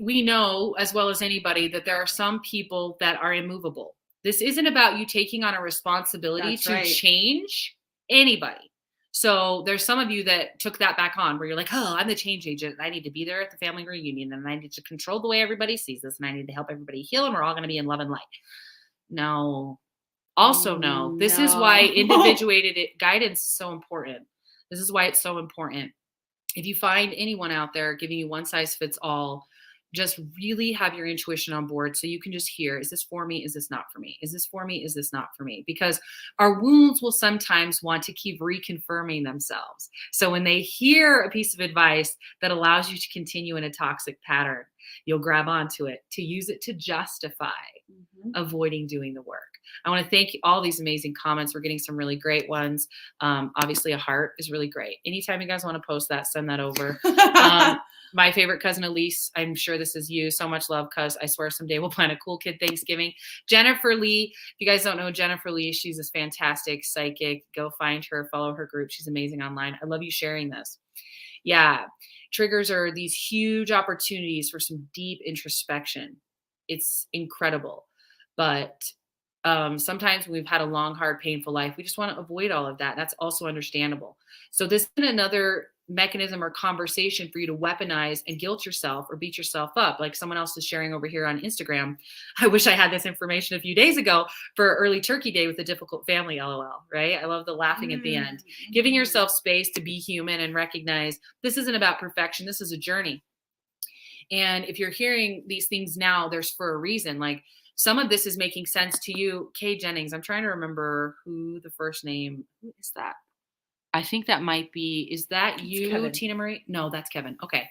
we know as well as anybody that there are some people that are immovable. This isn't about you taking on a responsibility to change anybody. So there's some of you that took that back on where you're like, oh, I'm the change agent. I need to be there at the family reunion, and I need to control the way everybody sees this, and I need to help everybody heal, and we're all going to be in love and light. No. Also, no. This is why individuated guidance is so important. This is why it's so important. If you find anyone out there giving you one size fits all, just really have your intuition on board so you can just hear, is this for me? Is this not for me? Is this for me? Is this not for me? Because our wounds will sometimes want to keep reconfirming themselves. So when they hear a piece of advice that allows you to continue in a toxic pattern, you'll grab onto it to use it to justify avoiding doing the work. I want to thank all these amazing comments. We're getting some really great ones. Obviously, a heart is really great. Anytime you guys want to post that, send that over. My favorite cousin, Elise, I'm sure this is you. So much love, cuz I swear someday we'll plan a cool kid Thanksgiving. Jennifer Lee, if you guys don't know Jennifer Lee, she's this fantastic psychic. Go find her, follow her group. She's amazing online. I love you sharing this. Yeah, triggers are these huge opportunities for some deep introspection. It's incredible. But sometimes when we've had a long, hard, painful life, we just want to avoid all of that. That's also understandable. So this is another mechanism or conversation for you to weaponize and guilt yourself or beat yourself up, like someone else is sharing over here on Instagram. I wish I had this information a few days ago for early turkey day with a difficult family, LOL, right? I love the laughing at the end. Giving yourself space to be human and recognize this isn't about perfection. This is a journey. And if you're hearing these things now, there's for a reason. Like some of this is making sense to you. Kay Jennings, I'm trying to remember who the first name, who is that? I think that might be, is that it's you, Kevin. Tina Marie? No, that's Kevin. Okay.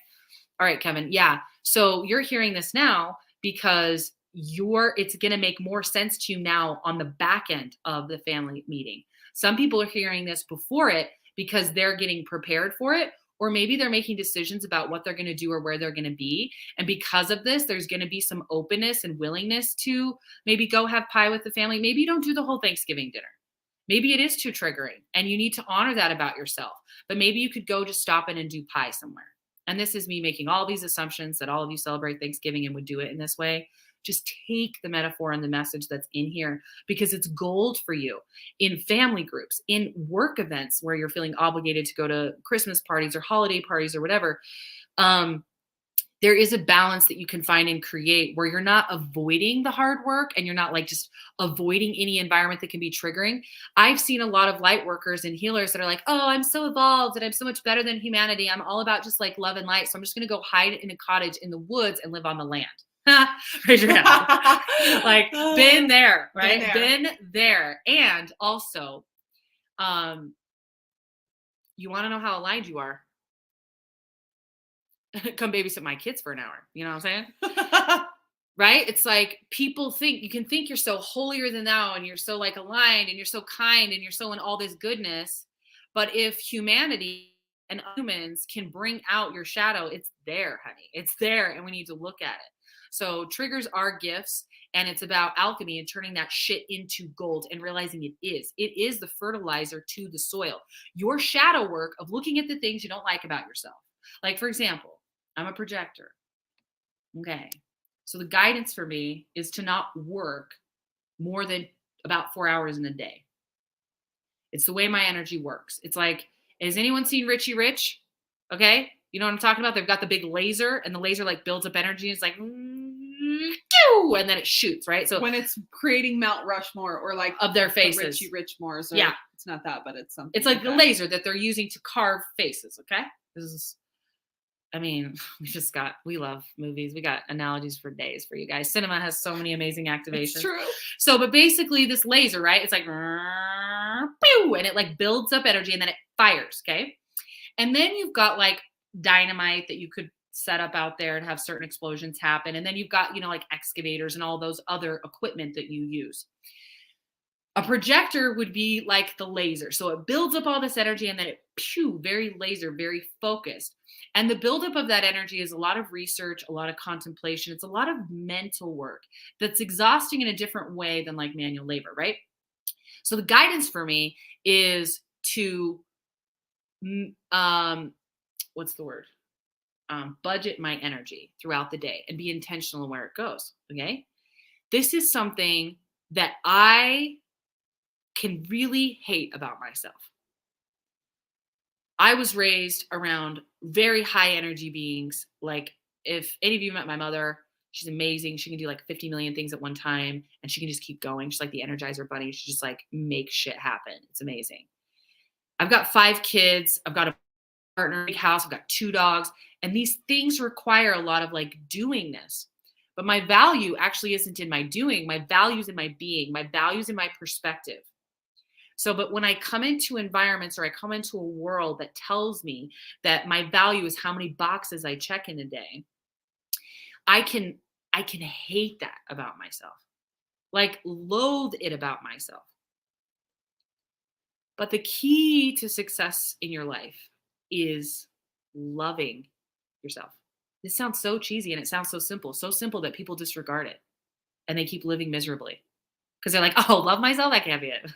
All right, Kevin. Yeah. So you're hearing this now because it's going to make more sense to you now on the back end of the family meeting. Some people are hearing this before it because they're getting prepared for it, or maybe they're making decisions about what they're going to do or where they're going to be. And because of this, there's going to be some openness and willingness to maybe go have pie with the family. Maybe you don't do the whole Thanksgiving dinner. Maybe it is too triggering and you need to honor that about yourself, but maybe you could go just stop in and do pie somewhere. And this is me making all these assumptions that all of you celebrate Thanksgiving and would do it in this way. Just take the metaphor and the message that's in here because it's gold for you in family groups, in work events where you're feeling obligated to go to Christmas parties or holiday parties or whatever. there is a balance that you can find and create where you're not avoiding the hard work and you're not like just avoiding any environment that can be triggering. I've seen a lot of light workers and healers that are like, oh, I'm so evolved and I'm so much better than humanity. I'm all about just like love and light. So I'm just going to go hide in a cottage in the woods and live on the land. Raise your hand. Like, been there, right? Been there. And also, you want to know how aligned you are? Come babysit my kids for an hour. You know what I'm saying? Right? It's like people think, you can think you're so holier than thou and you're so like aligned and you're so kind and you're so in all this goodness. But if humanity and humans can bring out your shadow, it's there, honey. It's there and we need to look at it. So triggers are gifts, and it's about alchemy and turning that shit into gold and realizing it is. It is the fertilizer to the soil. Your shadow work of looking at the things you don't like about yourself. Like, for example, I'm a projector. Okay. So the guidance for me is to not work more than about 4 hours in a day. It's the way my energy works. It's like, has anyone seen Richie Rich? Okay. You know what I'm talking about? They've got the big laser and the laser like builds up energy. And it's like, and then it shoots, right? So when it's creating Mount Rushmore or like of their faces, the Richie Richmores. Or, yeah. It's not that, but it's something. It's like the laser that they're using to carve faces. Okay. This is, I mean, we love movies. We got analogies for days for you guys. Cinema has so many amazing activations. It's true. So, but basically this laser, right? It's like, and it like builds up energy and then it fires. Okay. And then you've got like dynamite that you could set up out there and have certain explosions happen. And then you've got, like excavators and all those other equipment that you use. A projector would be like the laser. So it builds up all this energy and then it very laser, very focused. And the buildup of that energy is a lot of research, a lot of contemplation. It's a lot of mental work that's exhausting in a different way than like manual labor, right? So the guidance for me is to, what's the word? Budget my energy throughout the day and be intentional in where it goes. Okay. This is something that I can really hate about myself. I was raised around very high energy beings. Like, if any of you met my mother, she's amazing. She can do like 50 million things at one time and she can just keep going. She's like the Energizer Bunny. She just like makes shit happen. It's amazing. I've got 5 kids. I've got a partner, big house. I've got 2 dogs. And these things require a lot of like doingness. But my value actually isn't in my doing. My value is in my being. My value is in my perspective. So, but when I come into environments or I come into a world that tells me that my value is how many boxes I check in a day, I can hate that about myself, like loathe it about myself. But the key to success in your life is loving yourself. This sounds so cheesy and it sounds so simple that people disregard it and they keep living miserably. Because they're like, oh, love myself? That can't be it.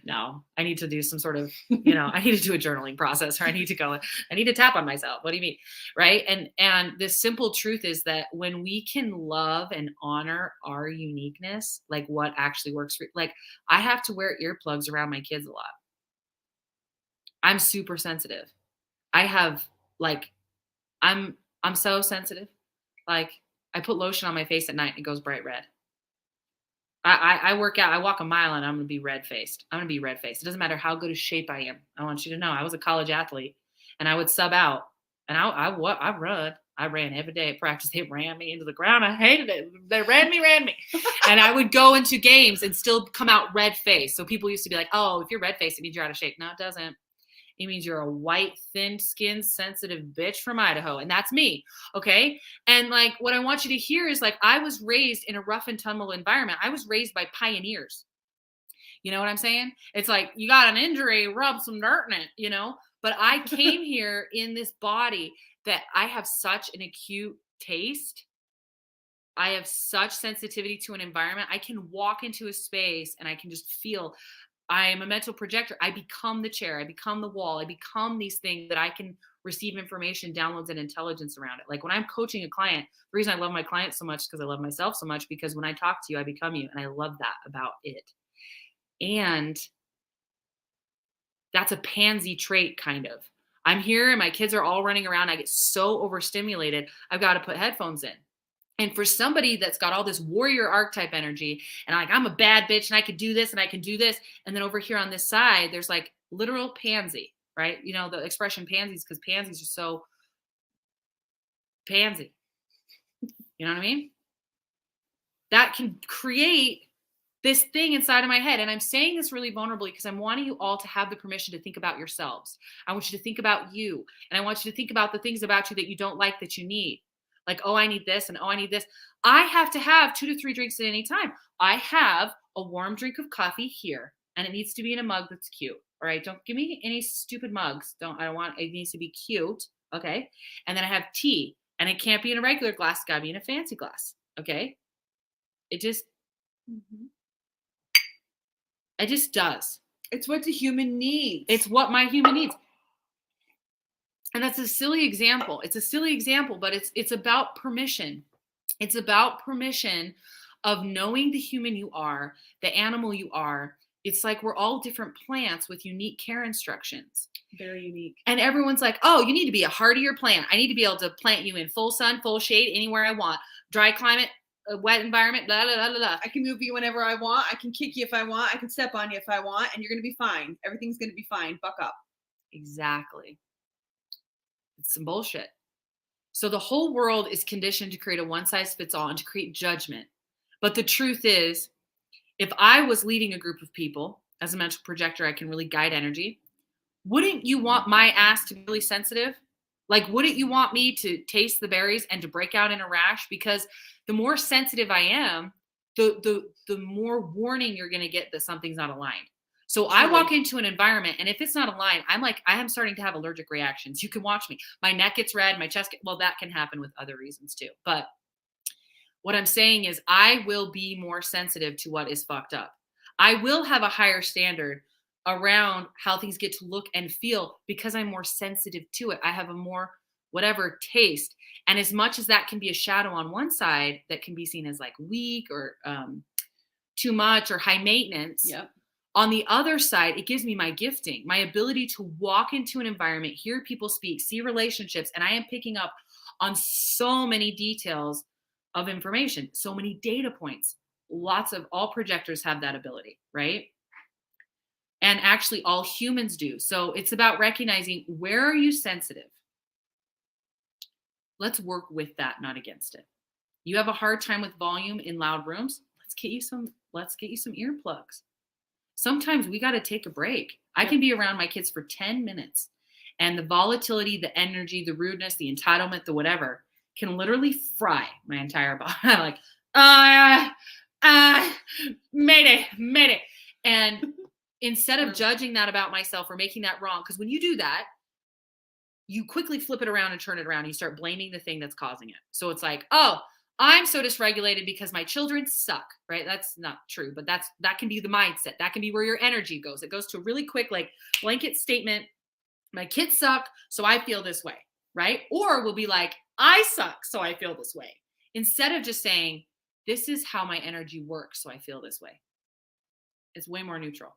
No, I need to do some sort of, I need to do a journaling process, or I need to tap on myself. What do you mean? Right. And the simple truth is that when we can love and honor our uniqueness, like what actually works for, like I have to wear earplugs around my kids a lot. I'm super sensitive. I'm so sensitive. Like I put lotion on my face at night and it goes bright red. I work out. I walk a mile and I'm going to be red-faced. It doesn't matter how good a shape I am. I want you to know I was a college athlete and I would sub out and I run. I ran every day at practice. They ran me into the ground. I hated it. They ran me. And I would go into games and still come out red-faced. So people used to be like, oh, if you're red-faced, it means you're out of shape. No, it doesn't. It means you're a white, thin-skinned, sensitive bitch from Idaho. And that's me. Okay. And like, what I want you to hear is like, I was raised in a rough and tumble environment. I was raised by pioneers. You know what I'm saying? It's like, you got an injury, rub some dirt in it, but I came here in this body that I have such an acute taste. I have such sensitivity to an environment. I can walk into a space and I can just feel. I am a mental projector. I become the chair. I become the wall. I become these things that I can receive information, downloads, and intelligence around it. Like when I'm coaching a client, the reason I love my clients so much is because I love myself so much, because when I talk to you, I become you. And I love that about it. And that's a pansy trait kind of. I'm here and my kids are all running around. I get so overstimulated. I've got to put headphones in. And for somebody that's got all this warrior archetype energy and like, I'm a bad bitch and I could do this and I can do this. And then over here on this side, there's like literal pansy, right? You know, the expression pansies, because pansies are so pansy. You know what I mean? That can create this thing inside of my head. And I'm saying this really vulnerably because I'm wanting you all to have the permission to think about yourselves. I want you to think about you. And I want you to think about the things about you that you don't like that you need. Like, oh, I need this and oh, I need this. I have to have 2 to 3 drinks at any time. I have a warm drink of coffee here, and it needs to be in a mug that's cute. All right. Don't give me any stupid mugs. I don't want, it needs to be cute. Okay. And then I have tea, and it can't be in a regular glass. It's gotta be in a fancy glass. Okay. It just does. It's what the human needs. It's what my human needs. And that's a silly example. It's a silly example, but it's about permission. It's about permission of knowing the human you are, the animal you are. It's like we're all different plants with unique care instructions. Very unique. And everyone's like, oh, you need to be a hardier plant. I need to be able to plant you in full sun, full shade, anywhere I want. Dry climate, a wet environment, blah, blah, blah, blah. I can move you whenever I want. I can kick you if I want. I can step on you if I want. And you're going to be fine. Everything's going to be fine. Buck up. Exactly. It's some bullshit. So the whole world is conditioned to create a one-size-fits-all and to create judgment. But the truth is, if I was leading a group of people as a mental projector, I can really guide energy. Wouldn't you want my ass to be really sensitive? Like, wouldn't you want me to taste the berries and to break out in a rash? Because the more sensitive I am, the more warning you're going to get that something's not aligned. So I walk into an environment, and if it's not aligned, I am starting to have allergic reactions. You can watch me. My neck gets red, my chest well, that can happen with other reasons too. But what I'm saying is I will be more sensitive to what is fucked up. I will have a higher standard around how things get to look and feel because I'm more sensitive to it. I have a more whatever taste. And as much as that can be a shadow on one side that can be seen as like weak or too much or high maintenance. Yep. On the other side, it gives me my gifting, my ability to walk into an environment, hear people speak, see relationships, and I am picking up on so many details of information, so many data points. All projectors have that ability, right? And actually all humans do. So it's about recognizing, where are you sensitive? Let's work with that, not against it. You have a hard time with volume in loud rooms? Let's get you some earplugs. Sometimes we got to take a break. I can be around my kids for 10 minutes, and the volatility, the energy, the rudeness, the entitlement, the whatever can literally fry my entire body. I'm like, mayday. And instead of judging that about myself or making that wrong, because when you do that, you quickly flip it around and turn it around. You start blaming the thing that's causing it. So it's like, oh, I'm so dysregulated because my children suck, right? That's not true, but that can be the mindset. That can be where your energy goes. It goes to a really quick, like, blanket statement. My kids suck, so I feel this way, right? Or we'll be like, I suck, so I feel this way. Instead of just saying, this is how my energy works, so I feel this way. It's way more neutral.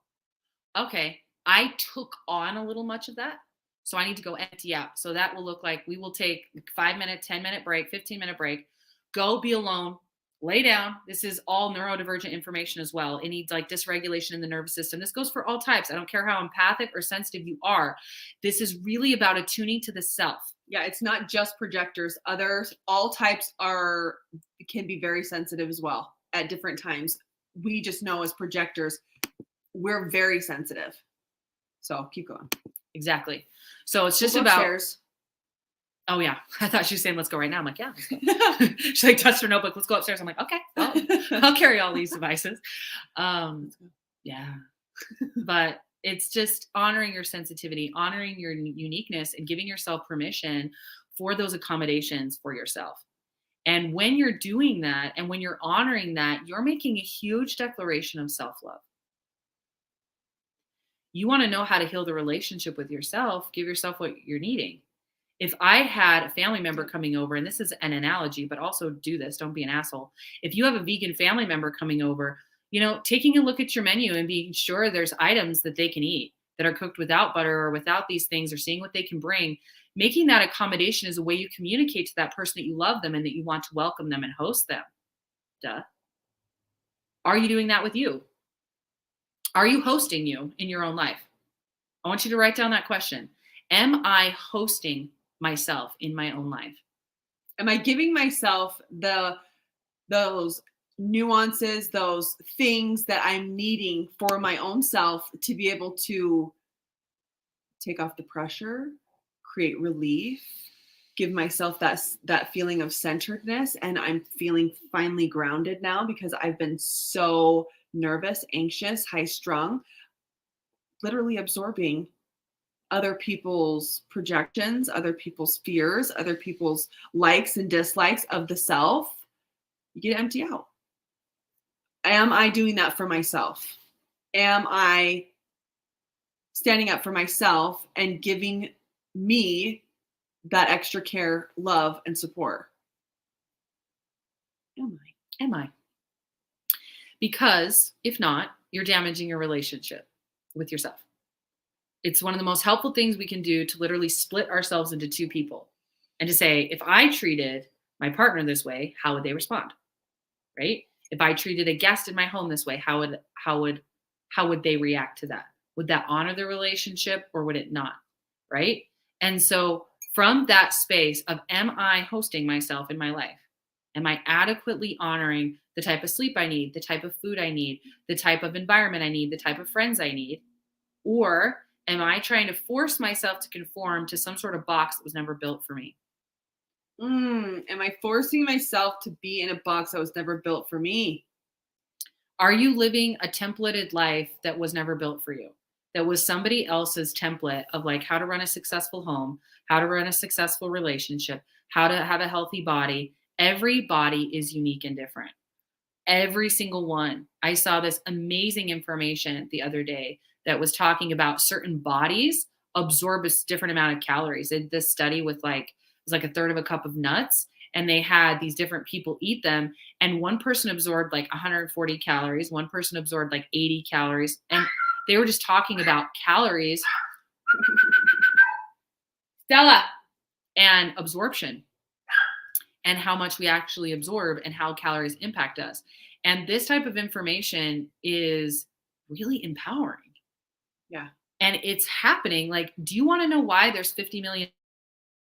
Okay, I took on a little much of that, so I need to go empty out. So that will look like we will take 5-minute, 10-minute break, 15-minute break. Go be alone, lay down. This is all neurodivergent information as well. Any like dysregulation in the nervous system. This goes for all types. I don't care how empathic or sensitive you are. This is really about attuning to the self. Yeah, it's not just projectors. All types can be very sensitive as well at different times. We just know as projectors, we're very sensitive. So keep going. Exactly. So it's just We'll go about upstairs. Oh yeah, I thought she was saying let's go right now. I'm like, yeah, let's go. She like touched her notebook. Let's go upstairs. I'm like, okay, I'll carry all these devices. Yeah, but it's just honoring your sensitivity, honoring your uniqueness, and giving yourself permission for those accommodations for yourself. And when you're doing that, and when you're honoring that, you're making a huge declaration of self-love. You want to know how to heal the relationship with yourself. Give yourself what you're needing. If I had a family member coming over, and this is an analogy, but also do this, don't be an asshole. If you have a vegan family member coming over, taking a look at your menu and being sure there's items that they can eat, that are cooked without butter or without these things, or seeing what they can bring, making that accommodation is a way you communicate to that person that you love them and that you want to welcome them and host them. Duh. Are you doing that with you? Are you hosting you in your own life? I want you to write down that question. Am I hosting myself in my own life? Am I giving myself those nuances, those things that I'm needing for my own self to be able to take off the pressure, create relief, give myself that feeling of centeredness, and I'm feeling finally grounded now because I've been so nervous, anxious, high strung, literally absorbing other people's projections, other people's fears, other people's likes and dislikes of the self. You get to empty out. Am I doing that for myself? Am I standing up for myself and giving me that extra care, love, and support? Am I? Because if not, you're damaging your relationship with yourself. It's one of the most helpful things we can do to literally split ourselves into two people and to say, if I treated my partner this way, how would they respond? Right? If I treated a guest in my home this way, how would they react to that? Would that honor the relationship or would it not? Right? And so from that space of, am I hosting myself in my life? Am I adequately honoring the type of sleep I need, the type of food I need, the type of environment I need, the type of friends I need? Or am I trying to force myself to conform to some sort of box that was never built for me? Am I forcing myself to be in a box that was never built for me? Are you living a templated life that was never built for you? That was somebody else's template of like how to run a successful home, how to run a successful relationship, how to have a healthy body. Every body is unique and different. Every single one. I saw this amazing information the other day that was talking about certain bodies absorb a different amount of calories. They did this study with it was like a third of a cup of nuts, and they had these different people eat them, and one person absorbed like 140 calories, one person absorbed like 80 calories, and they were just talking about calories, Stella, and absorption, and how much we actually absorb and how calories impact us. And this type of information is really empowering. Yeah. And it's happening. Like, do you want to know why there's 50 million?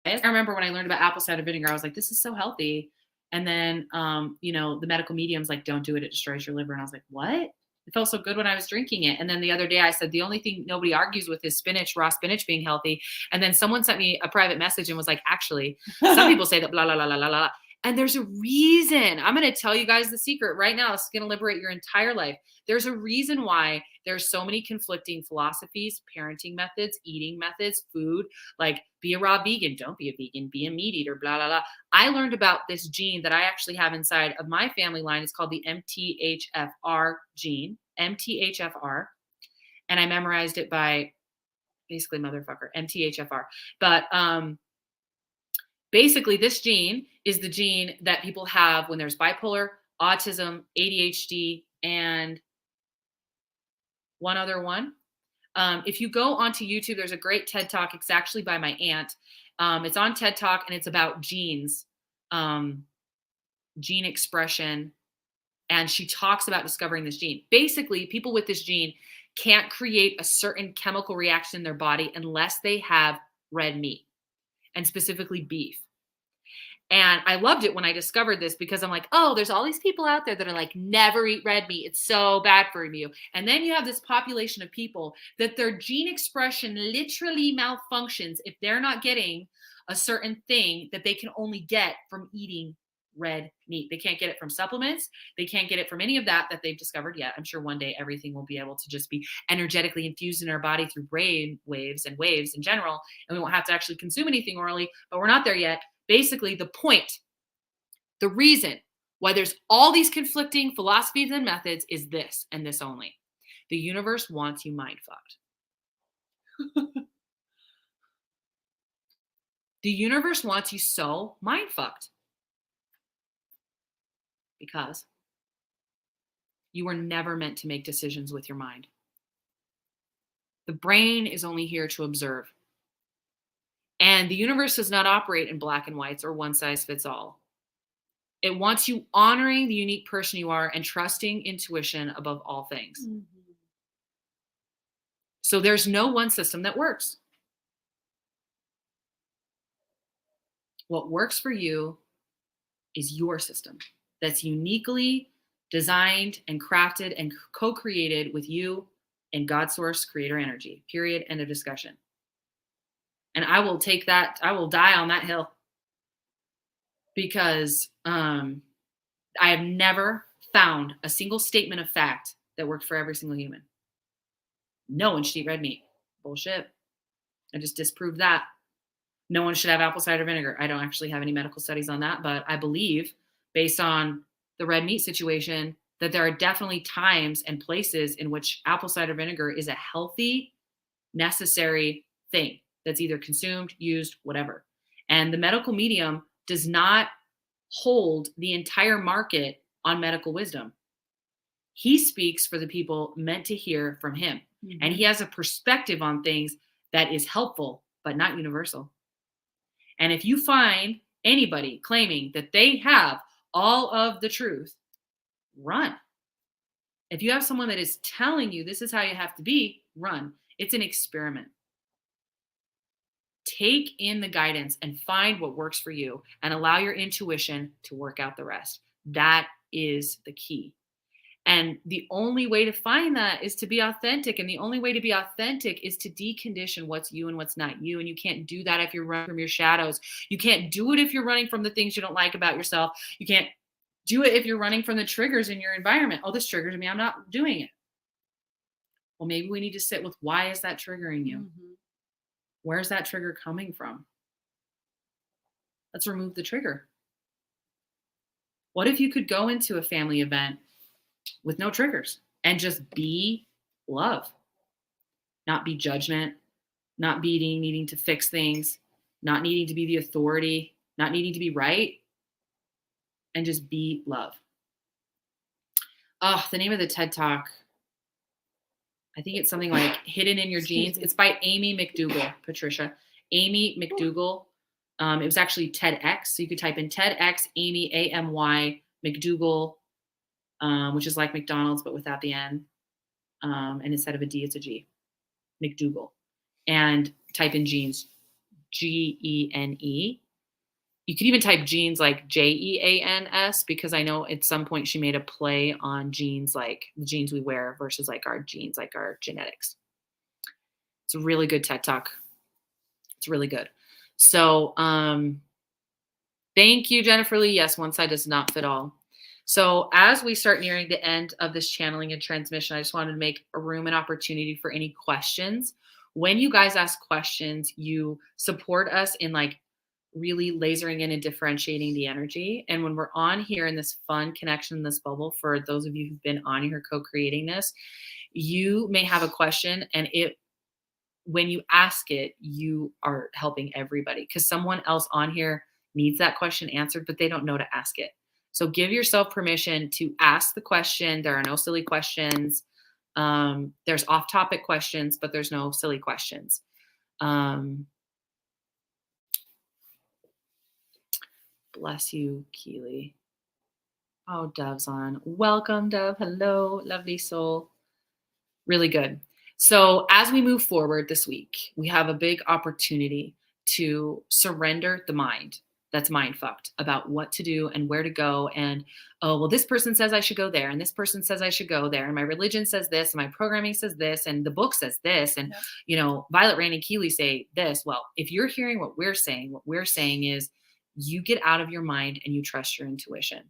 I remember when I learned about apple cider vinegar, I was like, this is so healthy. And then, the medical medium's like, don't do it. It destroys your liver. And I was like, what? It felt so good when I was drinking it. And then the other day I said, the only thing nobody argues with is spinach, raw spinach being healthy. And then someone sent me a private message and was like, actually, some people say that blah, blah, blah, blah, blah, blah. And there's a reason. I'm going to tell you guys the secret right now. This is going to liberate your entire life. There's a reason why there's so many conflicting philosophies, parenting methods, eating methods, food, like be a raw vegan, don't be a vegan, be a meat eater, blah, blah, blah. I learned about this gene that I actually have inside of my family line. It's called the MTHFR gene, MTHFR. And I memorized it by basically motherfucker, MTHFR. But basically this gene is the gene that people have when there's bipolar, autism, ADHD, and one other one. If you go onto YouTube, there's a great TED Talk. It's actually by my aunt. It's on TED Talk and it's about genes, gene expression. And she talks about discovering this gene. Basically, people with this gene can't create a certain chemical reaction in their body unless they have red meat, and specifically beef. And I loved it when I discovered this because I'm like, oh, there's all these people out there that are like, never eat red meat. It's so bad for you. And then you have this population of people that their gene expression literally malfunctions if they're not getting a certain thing that they can only get from eating red meat. They can't get it from supplements. They can't get it from any of that they've discovered yet. I'm sure one day everything will be able to just be energetically infused in our body through brain waves and waves in general. And we won't have to actually consume anything orally, but we're not there yet. Basically, the point, the reason why there's all these conflicting philosophies and methods is this and this only. The universe wants you mind fucked. The universe wants you so mind fucked because you were never meant to make decisions with your mind. The brain is only here to observe. And the universe does not operate in black and whites or one size fits all. It wants you honoring the unique person you are and trusting intuition above all things. Mm-hmm. So there's no one system that works. What works for you is your system that's uniquely designed and crafted and co-created with you and God source creator energy, period, end of discussion. And I will take that, I will die on that hill because I have never found a single statement of fact that worked for every single human. No one should eat red meat. Bullshit. I just disproved that. No one should have apple cider vinegar. I don't actually have any medical studies on that, but I believe, based on the red meat situation, that there are definitely times and places in which apple cider vinegar is a healthy, necessary thing that's either consumed, used, whatever. And the medical medium does not hold the entire market on medical wisdom. He speaks for the people meant to hear from him. Mm-hmm. And he has a perspective on things that is helpful, but not universal. And if you find anybody claiming that they have all of the truth, run. If you have someone that is telling you this is how you have to be, run. It's an experiment. Take in the guidance and find what works for you and allow your intuition to work out the rest. That is the key. And the only way to find that is to be authentic. And the only way to be authentic is to decondition what's you and what's not you. And you can't do that if you're running from your shadows. You can't do it if you're running from the things you don't like about yourself. You can't do it if you're running from the triggers in your environment. Oh, this triggers me. I'm not doing it. Well, maybe we need to sit with, why is that triggering you? Mm-hmm. Where's that trigger coming from? Let's remove the trigger. What if you could go into a family event with no triggers and just be love, not be judgment, not be needing to fix things, not needing to be the authority, not needing to be right, and just be love. Oh, the name of the TED Talk, I think it's something like Hidden in Your Genes. It's by Amy McDougall, Patricia. Amy McDougall. It was actually TEDx. So you could type in TEDx, Amy, A-M-Y, McDougall, which is like McDonald's, but without the N. And instead of a D, it's a G. McDougall. And type in genes, G-E-N-E. You could even type genes like J-E-A-N-S, because I know at some point she made a play on genes, like the genes we wear versus like our genes, like our genetics. It's a really good TED Talk. It's really good. So thank you, Jennifer Lee. Yes, one size does not fit all. So as we start nearing the end of this channeling and transmission, I just wanted to make a room and opportunity for any questions. When you guys ask questions, you support us in like really lasering in and differentiating the energy. And when we're on here in this fun connection, in this bubble, for those of you who've been on here co-creating this, you may have a question, and when you ask it, you are helping everybody, because someone else on here needs that question answered, but they don't know to ask it. So give yourself permission to ask the question. There are no silly questions. There's off-topic questions, but there's no silly questions. Bless you, Keely. Oh, Dove's on. Welcome, Dove. Hello, lovely soul. Really good. So as we move forward this week, we have a big opportunity to surrender the mind that's mind fucked about what to do and where to go. And, oh, well, this person says I should go there, and this person says I should go there, and my religion says this, and my programming says this, and the book says this, and, you know, Violet, Rand, and Keely say this. Well, if you're hearing what we're saying is you get out of your mind and you trust your intuition.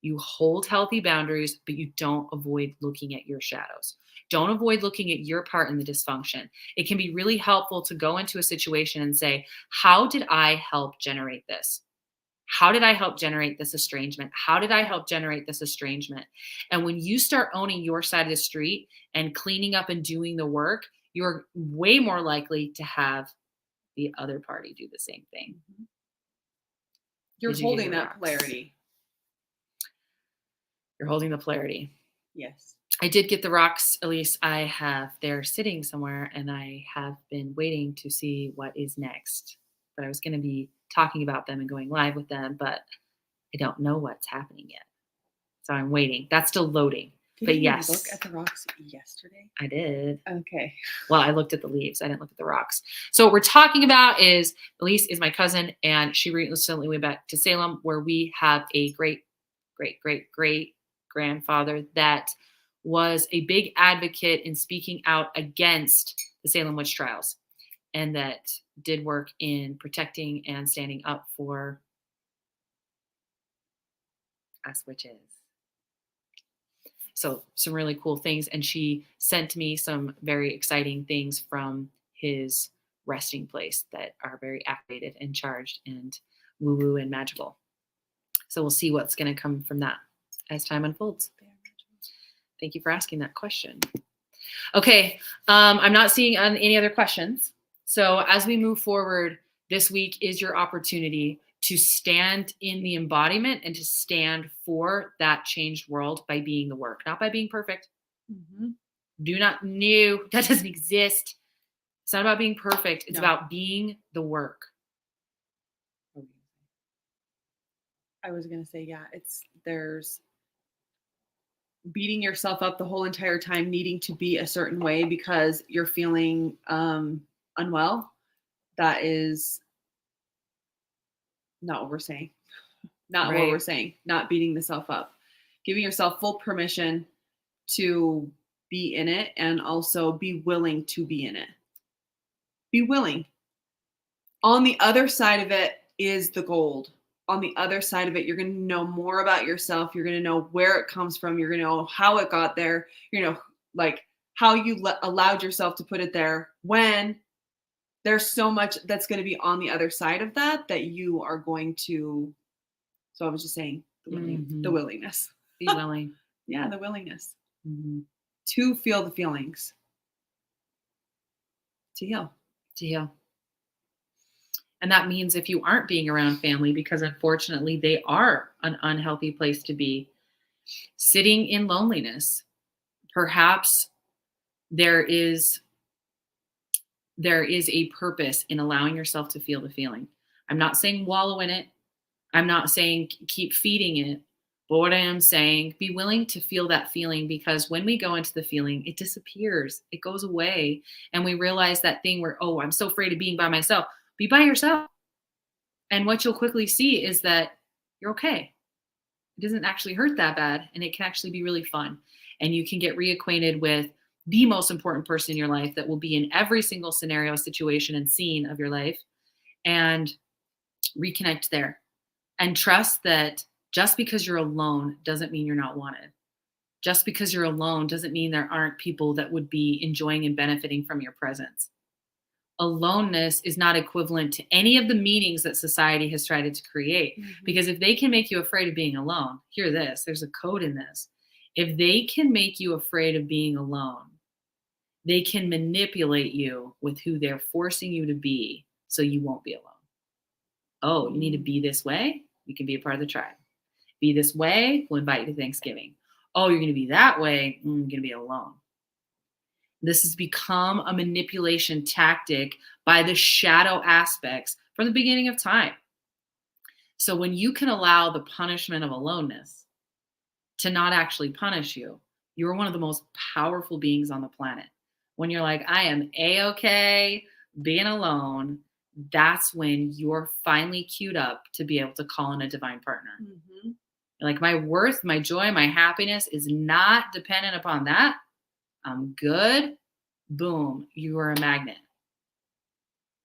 You hold healthy boundaries, but you don't avoid looking at your shadows. Don't avoid looking at your part in the dysfunction. It can be really helpful to go into a situation and say, how did I help generate this? How did I help generate this estrangement? How did I help generate this estrangement? And when you start owning your side of the street and cleaning up and doing the work, you're way more likely to have the other party do the same thing. You're holding that polarity. You're holding the polarity. Yes. I did get the rocks, Elise. They're sitting somewhere and I have been waiting to see what is next. But I was going to be talking about them and going live with them, but I don't know what's happening yet. So I'm waiting. That's still loading. Did But you yes, look at the rocks yesterday? I did. Okay. Well, I looked at the leaves. I didn't look at the rocks. So what we're talking about is Elise is my cousin, and she recently went back to Salem, where we have a great, great, great, great grandfather that was a big advocate in speaking out against the Salem witch trials, and that did work in protecting and standing up for us witches. So some really cool things. And she sent me some very exciting things from his resting place that are very activated and charged and woo-woo and magical. So we'll see what's going to come from that as time unfolds. Thank you for asking that question. Okay, I'm not seeing any other questions. So as we move forward, this week is your opportunity to stand in the embodiment and to stand for that changed world by being the work, not by being perfect. Mm-hmm. Do not know that doesn't exist. It's not about being perfect. It's No. about being the work. I was going to say, yeah, there's beating yourself up the whole entire time, needing to be a certain way because you're feeling unwell. That is not what we're saying. Not what Right. we're saying. Not beating yourself up. Giving yourself full permission to be in it and also be willing to be in it. Be willing. On the other side of it is the gold. On the other side of it, you're going to know more about yourself. You're going to know where it comes from. You're going to know how it got there. You know, like how you allowed yourself to put it there when there's so much that's going to be on the other side of that you are going to. So I was just saying the willingness. Be willing. Yeah, the willingness Mm-hmm. to feel the feelings, to heal. To heal. And that means if you aren't being around family, because unfortunately they are an unhealthy place to be, sitting in loneliness, perhaps there is a purpose in allowing yourself to feel the feeling. I'm not saying wallow in it. I'm not saying keep feeding it. But what I am saying, be willing to feel that feeling, because when we go into the feeling, it disappears. It goes away. And we realize that thing where, oh, I'm so afraid of being by myself. Be by yourself. And what you'll quickly see is that you're okay. It doesn't actually hurt that bad. And it can actually be really fun. And you can get reacquainted with the most important person in your life that will be in every single scenario, situation, and scene of your life, and reconnect there. And trust that just because you're alone doesn't mean you're not wanted. Just because you're alone doesn't mean there aren't people that would be enjoying and benefiting from your presence. Aloneness is not equivalent to any of the meanings that society has tried to create. Mm-hmm. Because if they can make you afraid of being alone, hear this, there's a code in this. If they can make you afraid of being alone, they can manipulate you with who they're forcing you to be so you won't be alone. Oh, you need to be this way? You can be a part of the tribe. Be this way? We'll invite you to Thanksgiving. Oh, you're going to be that way? You're going to be alone. This has become a manipulation tactic by the shadow aspects from the beginning of time. So when you can allow the punishment of aloneness to not actually punish you, you're one of the most powerful beings on the planet. When you're like, I am A-okay being alone, that's when you're finally queued up to be able to call in a divine partner. Mm-hmm. Like, my worth, my joy, my happiness is not dependent upon that. I'm good. Boom, you are a magnet.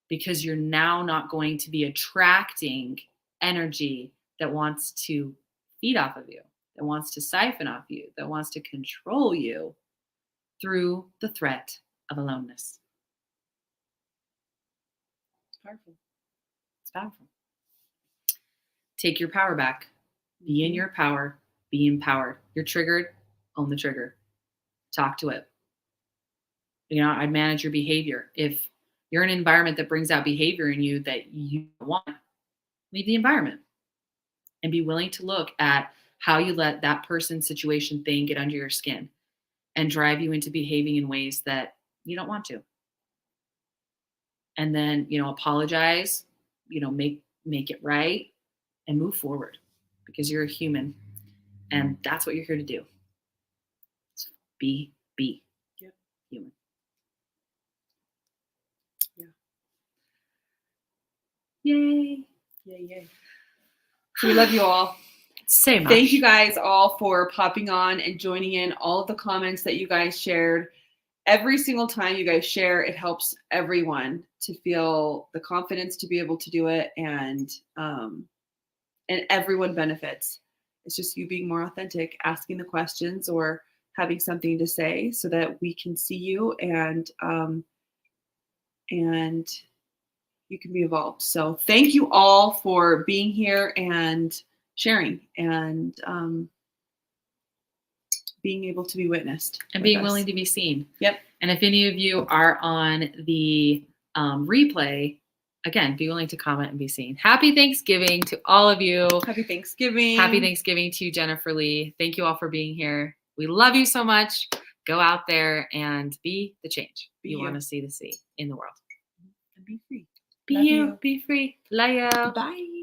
Because you're now not going to be attracting energy that wants to feed off of you, that wants to siphon off you, that wants to control you through the threat of aloneness. It's powerful. It's powerful. Take your power back. Be in your power. Be empowered. You're triggered. Own the trigger. Talk to it. You know, I'd manage your behavior. If you're in an environment that brings out behavior in you that you want, leave the environment. And be willing to look at how you let that person, situation, thing get under your skin and drive you into behaving in ways that you don't want to. And then, apologize, make it right and move forward because you're a human and that's what you're here to do. So be Yep. human. Yeah. Yay. Yay. So we love you all. Say much. Thank you guys all for popping on and joining in. All of the comments that you guys shared. Every single time you guys share, it helps everyone to feel the confidence to be able to do it, and everyone benefits. It's just you being more authentic, asking the questions, or having something to say, so that we can see you and you can be involved. So thank you all for being here and sharing and being able to be witnessed and with being us. willing to be seen. Yep. And if any of you are on the replay, again, be willing to comment and be seen. Happy Thanksgiving to all of you. Happy Thanksgiving. Happy Thanksgiving to Jennifer Lee. Thank you all for being here. We love you so much. Go out there and be the change you want to see in the world. And be free. Be Love you. you. Be free. Love you. Bye.